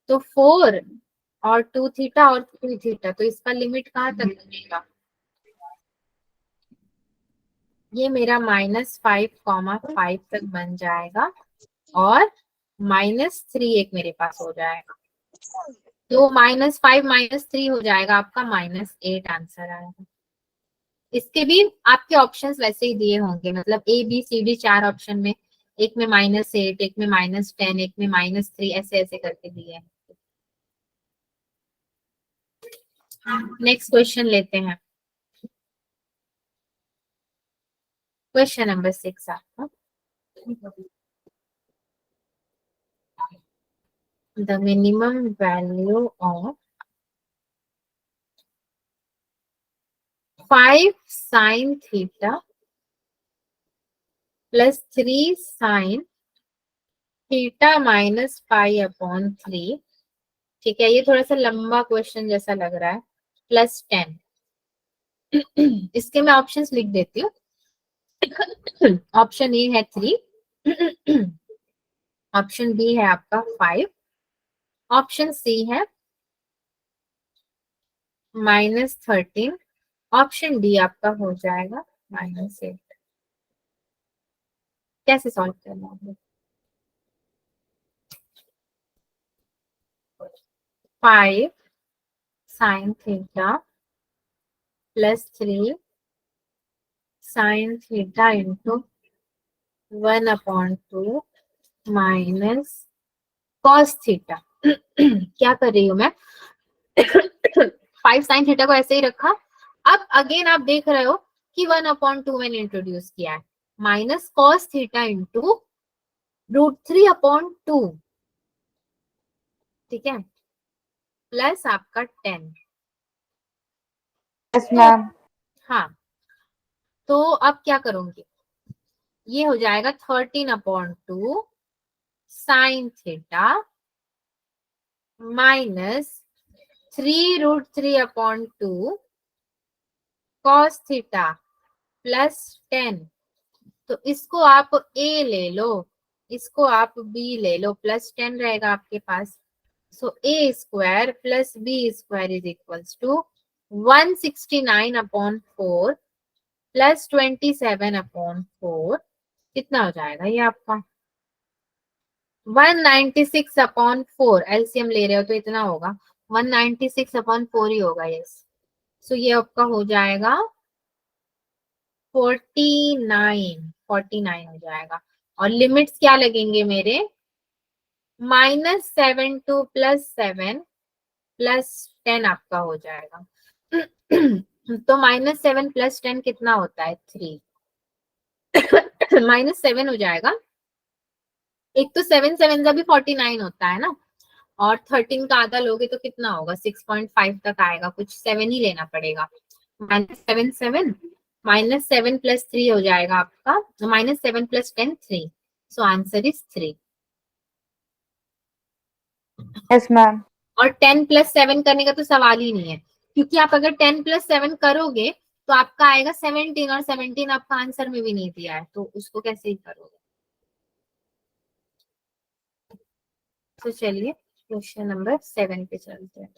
तो 4 और 2 थीटा और 3 थीटा, तो इसका लिमिट कहाँ तक बनेगा? ये मेरा -5, 5 तक बन जाएगा और -3 एक मेरे पास हो जाएगा। तो -5 -3 हो जाएगा आपका -8 आंसर आएगा। इसके भी आपके ऑप्शंस वैसे ही दिए होंगे, मतलब A B C D 4 option में, एक में -8, एक में -10, एक में -3, ऐसे ऐसे करके दिए हैं। नेक्स्ट क्वेश्चन लेते हैं। क्वेश्चन नंबर 6 आपका, the minimum value of 5 sin theta plus 3 sin theta minus pi upon 3, ठीक है, ये थोड़ा सा लंबा क्वेश्चन जैसा लग रहा है, प्लस 10। इसके मैं ऑप्शंस लिख देती हूँ। ऑप्शन ए है 3, ऑप्शन बी है आपका 5, ऑप्शन सी है -13, ऑप्शन डी आपका हो जाएगा -8। कैसे सॉल्व करना है? 5 sin theta plus 3 sin theta into 1/2 minus cos theta. क्या कर रही हूं मैं? 5 sin थीटा को ऐसे ही रखा। अब अगेन आप देख रहे हो कि 1/2 मैंने इंट्रोड्यूस किया है, माइनस cos थीटा इंटू √3/2, ठीक है, प्लस आपका 10। Yes ma'am. हाँ, तो अब क्या करूंगी, ये हो जाएगा 13/2 sine theta minus 3√3/2 cos theta plus 10। तो इसको आप ए ले लो, इसको आप बी ले लो, प्लस 10 रहेगा आपके पास। So a square plus b square is equals to 169/4 plus 27/4, कितना हो जाएगा ये आपका 196/4। एलसीएम ले रहे हो तो इतना होगा, 196/4 ही होगा। यस, सो ये आपका हो जाएगा 49 हो जाएगा। और लिमिट्स क्या लगेंगे मेरे, -7 टू +7 प्लस 10 आपका हो जाएगा। तो -7 + 10 कितना होता है 3, -7 हो जाएगा। एक तो 7 7 का भी 49 होता है ना, और 13 का आधा लोगे तो कितना होगा 6.5 तक आएगा, कुछ 7 ही लेना पड़ेगा। -7 7 -7 + 3 हो जाएगा आपका, -7 + 10 3। So answer is 3। Yes ma'am. और 10 + 7 करने का तो सवाल ही नहीं है, क्योंकि आप अगर 10 + 7 करोगे तो आपका आएगा 17, और 17 आपका आंसर में भी नहीं दिया है, तो उसको कैसे ही करोगे। तो चलिए क्वेश्चन नंबर 7 पे चलते हैं।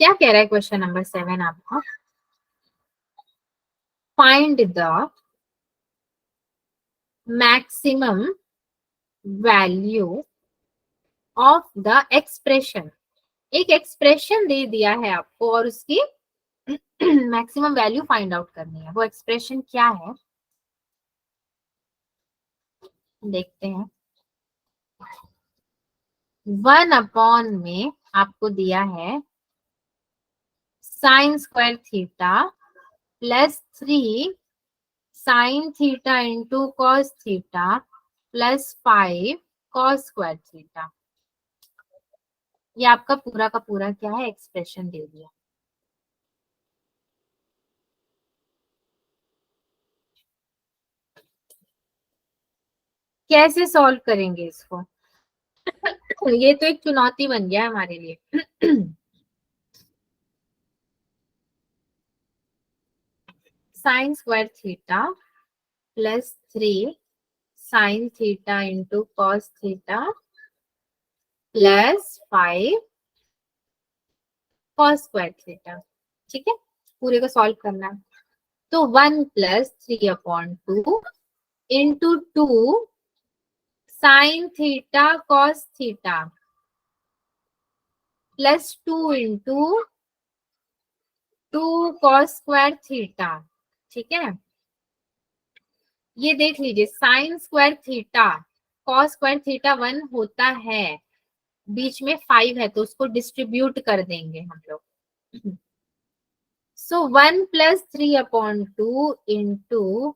क्या कह रहा है क्वेश्चन नंबर 7 आपका, find the maximum value of the expression. एक एक्सप्रेशन दे दिया है आपको और उसकी मैक्सिमम वैल्यू फाइंड आउट करनी है। वो एक्सप्रेशन क्या है देखते हैं। 1/, में आपको दिया है sin square theta plus 3 sin theta into cos theta plus 5 cos square theta. ये आपका पूरा का पूरा क्या है, एक्सप्रेशन दे दिया। कैसे सॉल्व करेंगे इसको? ये तो एक चुनौती बन गया है हमारे लिए। Sign square theta plus 3 sine theta into cos theta plus 5 cos square theta, ठीक है, पूरे को सॉल्व करना है। तो 1 + 3/2 into 2 sine theta cos theta plus 2 into 2 cos square theta, ठीक है। ये देख लीजिए, sign square theta cos square theta 1 होता है, बीच में 5 है तो उसको डिस्ट्रीब्यूट कर देंगे हम लोग। सो 1+3/2 इंटू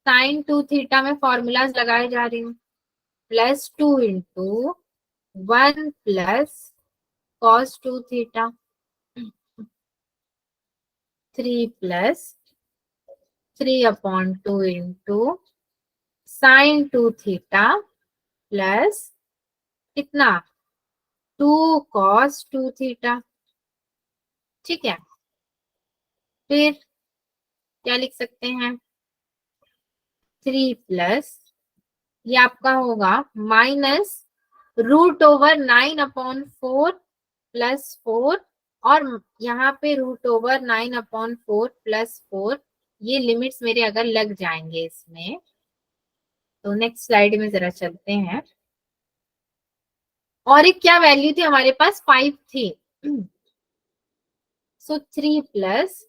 साइन 2 थीटा में फॉर्मूलाज लगाए जा रही हूँ, +2 into 1 plus cos 2 theta, 3 plus 3/2 into sine 2 theta plus कितना 2 cos 2 थीटा। ठीक है, फिर क्या लिख सकते हैं, 3 प्लस ये आपका होगा -√9/4 प्लस 4, और यहाँ पे √9/4 प्लस 4, ये लिमिट्स मेरे अगर लग जाएंगे इसमें तो नेक्स्ट स्लाइड में जरा चलते हैं। और एक क्या वैल्यू थी हमारे पास, 5 थी। सो 3 प्लस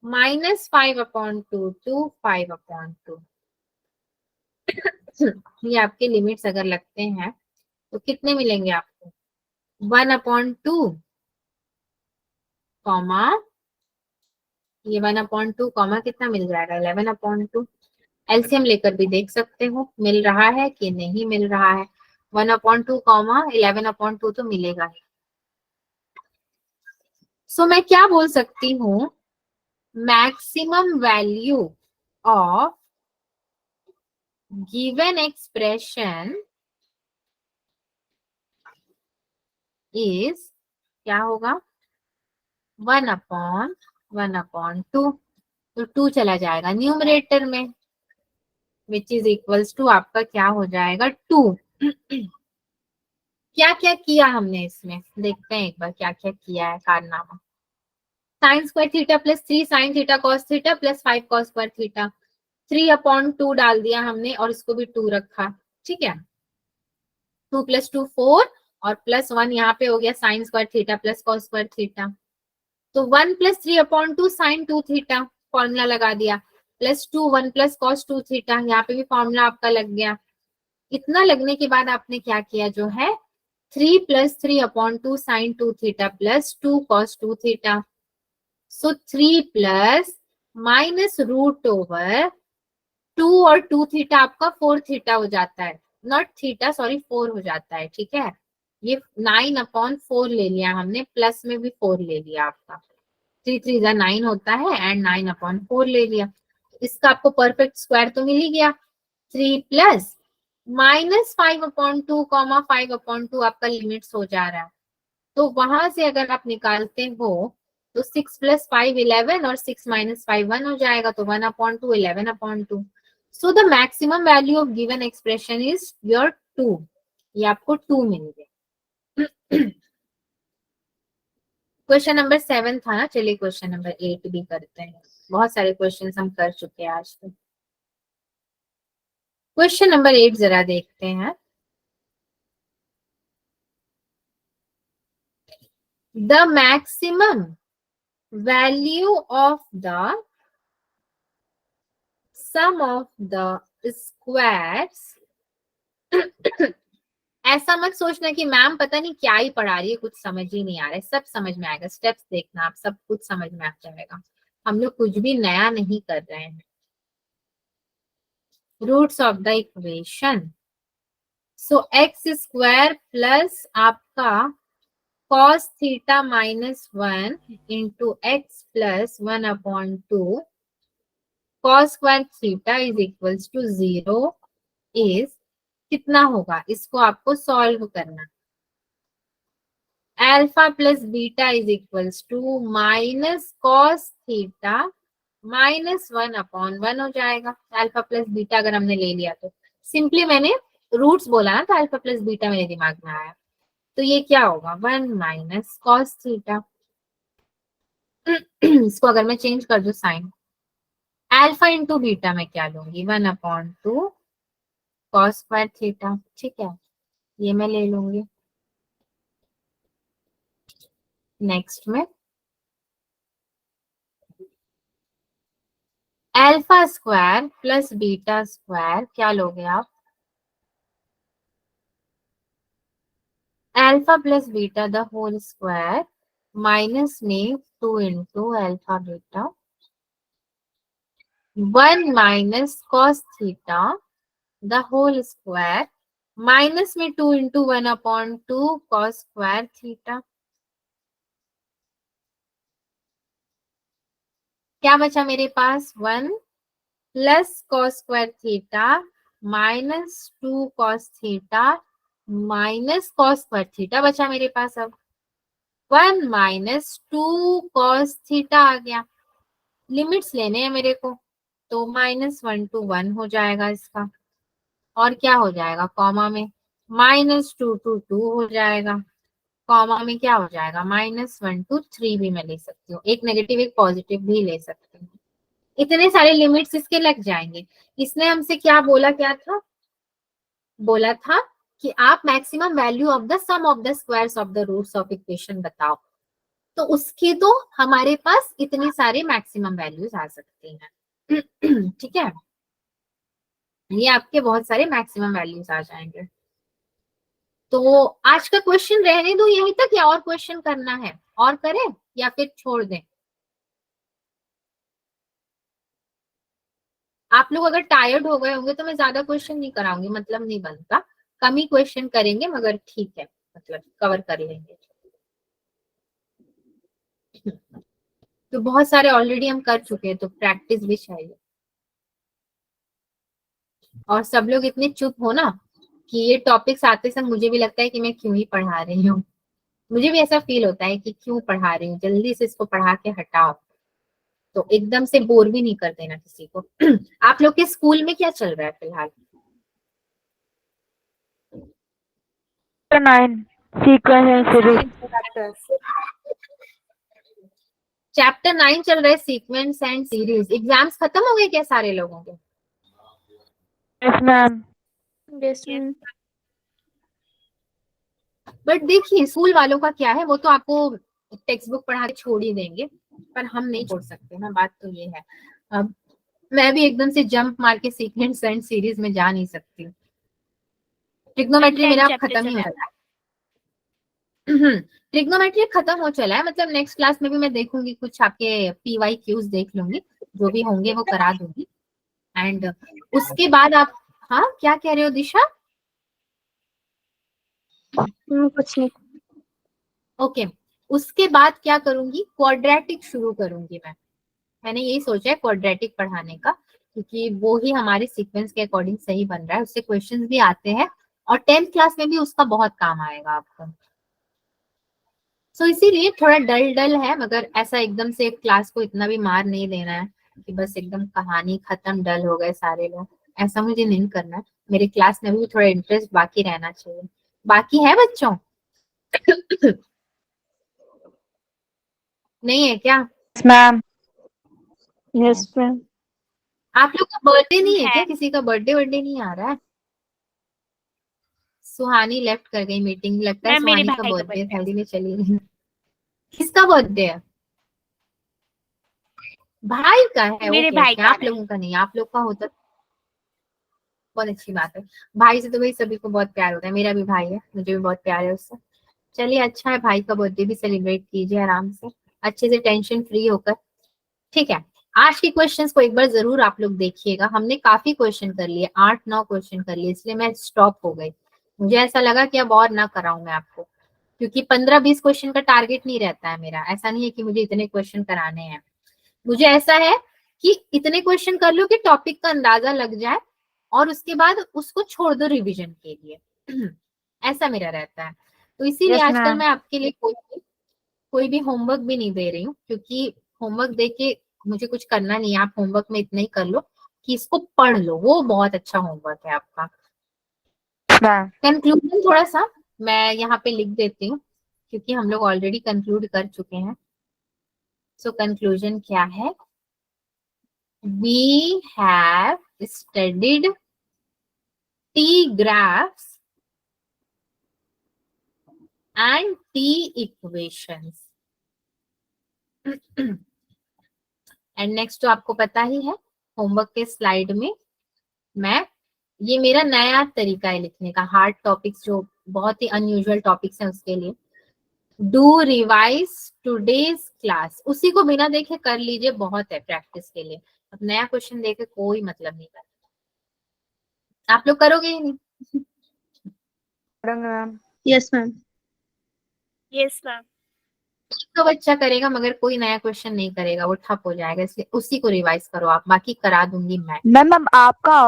-5/2 टू 5/2, ये आपके लिमिट्स अगर लगते हैं तो कितने मिलेंगे आपको, 1/2 कॉमा ये 1/2 कॉमा कितना मिल जाएगा, 11/2। एलसीएम लेकर भी देख सकते हो मिल रहा है कि नहीं मिल रहा है, 1/2 कॉमा 11/2 तो मिलेगा ही। सो मैं क्या बोल सकती हूँ, maximum value of given expression is क्या होगा, 1/1/2, तो 2 चला जाएगा न्यूमरेटर में, विच इज इक्वल्स टू आपका क्या हो जाएगा 2। क्या क्या किया हमने इसमें, देखते हैं एक बार क्या क्या किया है कारनामा। Sign square theta plus 3 sine theta cos theta plus 5 cos square theta, 3/2 डाल दिया हमने और इसको भी 2 रखा। ठीक है, 2 + 2 4 और +1 यहाँ पे हो गया sign square theta plus cos square theta, तो 1 + 3/2 साइन 2 थीटा फॉर्मूला लगा दिया, +2 1 + cos 2 थीटा, यहाँ पे भी फॉर्मूला आपका लग गया। इतना लगने के बाद आपने क्या किया जो है, 3 + 3/2 sine 2 theta plus 2 cos 2 theta, so 3 plus -√2 और 2 थीटा आपका 4 थीटा हो जाता है, नॉट थीटा सॉरी 4 हो जाता है। ठीक है, ये 9/4 ले लिया हमने, प्लस में भी 4 ले लिया आपका, 3 3 9 होता है एंड 9/4 ले लिया। इसका आपको परफेक्ट स्क्वायर तो मिल ही गया। 3 प्लस -5/2 कॉमा 5/2 आपका लिमिट्स हो जा रहा है, तो वहां से अगर आप निकालते हो तो 6 + 5 11 और 6 - 5 1 हो जाएगा, तो 1/2 11/2। So the maximum value of given expression is your 2, ये आपको 2 मिल गया। क्वेश्चन नंबर 7 था ना, चलिए क्वेश्चन नंबर 8 भी करते हैं, बहुत सारे क्वेश्चन हम कर चुके हैं आज तक। क्वेश्चन नंबर 8 जरा देखते हैं। The maximum value of the sum of the squares, ऐसा मत सोचना कि मैम पता नहीं क्या ही पढ़ा रही है, कुछ समझ ही नहीं आ रहा है, सब समझ में आएगा, स्टेप्स देखना आप, सब कुछ समझ में आ जाएगा, हम लोग कुछ भी नया नहीं कर रहे हैं। Roots of the equation, so x² plus आपका cos theta -1 into x plus 1/2 cos square theta is equals to 0 is कितना होगा, इसको आपको सॉल्व करना। Alpha plus beta is equals to -cos theta -1/1 हो जाएगा। अल्फा प्लस बीटा अगर हमने ले लिया तो सिंपली मैंने रूट्स बोला ना, तो अल्फा प्लस बीटा मेरे दिमाग में आया, तो ये क्या होगा 1 - cos थीटा। इसको अगर मैं चेंज कर दूं साइन, अल्फा इंटू बीटा में क्या लूंगी 1/2 cos स्क्वायर थीटा। ठीक है, ये मैं ले लूंगी। नेक्स्ट में alpha square plus beta square क्या लोगे आप, alpha plus beta the whole square minus में 2 into alpha beta 1 minus cos theta the whole square minus में 2 इंटू 1/2 कॉस स्क्वायर थीटा। क्या बचा मेरे पास? 1 plus cos square theta minus 2 cos theta minus cos square theta बचा मेरे पास। अब 1 minus 2 cos theta आ गया। Limits लेने हैं मेरे को, तो -1 to 1 हो जाएगा इसका। और क्या हो जाएगा? कॉमा में -2 to 2 हो जाएगा। कॉमा में क्या हो जाएगा? -1 to 3 भी मैं ले सकती हूँ, एक नेगेटिव एक पॉजिटिव भी ले सकती हूँ। इतने सारे लिमिट्स इसके लग जाएंगे। इसने हमसे क्या बोला? क्या था? बोला था कि आप maximum value of the sum of the squares of the roots of equation बताओ। तो उसके तो हमारे पास इतने सारे मैक्सिमम वैल्यूज आ सकते हैं। ठीक है, ये आपके बहुत सारे मैक्सिमम वैल्यूज आ जाएंगे। तो आज का क्वेश्चन रहने दो यहीं तक, या और क्वेश्चन करना है? और करें या फिर छोड़ दें? आप लोग अगर टायर्ड हो गए होंगे तो मैं ज्यादा क्वेश्चन नहीं कराऊंगी, मतलब नहीं बनता। कम ही क्वेश्चन करेंगे, मगर ठीक है, मतलब कवर कर लेंगे। तो बहुत सारे ऑलरेडी हम कर चुके हैं, तो प्रैक्टिस भी चाहिए। और सब लोग इतने चुप हो ना कि ये टॉपिक्स आते समय मुझे भी लगता है कि मैं क्यों ही पढ़ा रही हूँ। मुझे भी ऐसा फील होता है कि क्यों पढ़ा रही हूँ, जल्दी से इसको पढ़ा के हटाओ। तो एकदम से बोर भी नहीं कर देना किसी को। आप लोग के स्कूल में क्या चल रहा है फिलहाल? 9 सीक्वेंस एंड सीरीज। चैप्टर 9 चल रहा है, सीक्वेंस एंड सीरीज। एग्जाम्स खत्म हो गए क्या सारे लोगों के? Yes ma'am. बट देखिए, स्कूल वालों का क्या है, वो तो आपको टेक्स्ट बुक पढ़ा के छोड़ ही देंगे, पर हम नहीं छोड़ सकते ना, बात तो ये है। अब मैं भी एकदम से जंप मार के सीक्वेंस एंड सीरीज में जा नहीं सकती। ट्रिग्नोमेट्री मेरा खत्म ही हो चला है। ट्रिग्नोमेट्री खत्म हो चला है, मतलब नेक्स्ट क्लास में भी मैं देखूंगी, कुछ आपके PYQs देख लूंगी, जो भी होंगे वो करा दूंगी। एंड उसके बाद आप, हाँ क्या कह रहे हो दिशा? कुछ नहीं। ओके, उसके बाद क्या करूंगी? क्वाड्रेटिक शुरू करूंगी मैं। मैंने यही सोचा है क्वाड्रेटिक पढ़ाने का, क्योंकि वो ही हमारे सीक्वेंस के अकॉर्डिंग सही बन रहा है, उससे क्वेश्चंस भी आते हैं और 10th क्लास में भी उसका बहुत काम आएगा आपको। सो इसीलिए थोड़ा डल डल है, मगर ऐसा एकदम से क्लास को इतना भी मार नहीं देना है कि बस एकदम कहानी खत्म, डल हो गए सारे लोग, ऐसा मुझे नहीं करना है। मेरे क्लास में भी थोड़ा इंटरेस्ट बाकी रहना चाहिए। बाकी है बच्चों? नहीं है क्या? मैम। Yes ma'am. आप लोग का बर्थडे नहीं है है। क्या? किसी का बर्थडे नहीं आ रहा है? सुहानी लेफ्ट कर गई मीटिंग, लगता है मैम मेरे सुहानी का भाई का बर्थडे बर्थडे था, इसलिए चली गई। किसका बर्थडे है? भाई का है? मेरे ओके भाई ओके, का आप है। लोगों का नहीं, आप लोग का होता बहुत अच्छी बात है। भाई से तो भाई सभी को बहुत प्यार होता है, मेरा भी भाई है, मुझे भी बहुत प्यार है उससे। चलिए अच्छा है, भाई का बर्थडे भी सेलिब्रेट कीजिए आराम से, अच्छे से टेंशन फ्री होकर। ठीक है, आज के क्वेश्चंस को एक बार जरूर आप लोग देखिएगा। हमने काफी क्वेश्चन कर लिए, 8-9 क्वेश्चन कर लिए, इसलिए मैं स्टॉप हो गई। मुझे ऐसा लगा कि अब और ना कराऊं मैं आपको, क्योंकि 15-20 क्वेश्चन का टारगेट नहीं रहता है मेरा। ऐसा नहीं है कि मुझे इतने क्वेश्चन कराने हैं, मुझे ऐसा है कि इतने क्वेश्चन कर लो कि टॉपिक का अंदाजा लग जाए और उसके बाद उसको छोड़ दो रिवीजन के लिए। ऐसा मेरा रहता है। तो इसीलिए यस आजकल मैम। मैं आपके लिए कोई भी होमवर्क भी नहीं दे रही हूँ, क्योंकि होमवर्क दे के मुझे कुछ करना नहीं है। आप होमवर्क में इतना ही कर लो कि इसको पढ़ लो, वो बहुत अच्छा होमवर्क है आपका। मैम। कंक्लूजन थोड़ा सा मैं यहाँ पे लिख देती हूँ, क्योंकि हम लोग ऑलरेडी कंक्लूड कर चुके हैं। सो कंक्लूजन क्या है? We have studied T graphs and T equations. And next तो आपको पता ही है, होमवर्क के स्लाइड में मैं, ये मेरा नया तरीका है लिखने का, हार्ड टॉपिक्स जो बहुत ही अनयूजुअल टॉपिक्स हैं उसके लिए। डू रिवाइज टुडेज क्लास, उसी को बिना देखे कर लीजिए, बहुत है प्रैक्टिस के लिए। अब नया क्वेश्चन देके कोई मतलब नहीं करना। आप लोग करोगे ही नहीं? Ma'am yes ma'am. Yes ma'am. तो बच्चा करेगा मगर कोई नया क्वेश्चन नहीं करेगा, वो ठप हो जाएगा, इसलिए उसी को रिवाइज करो आप, बाकी करा दूंगी मैं। मैम आपका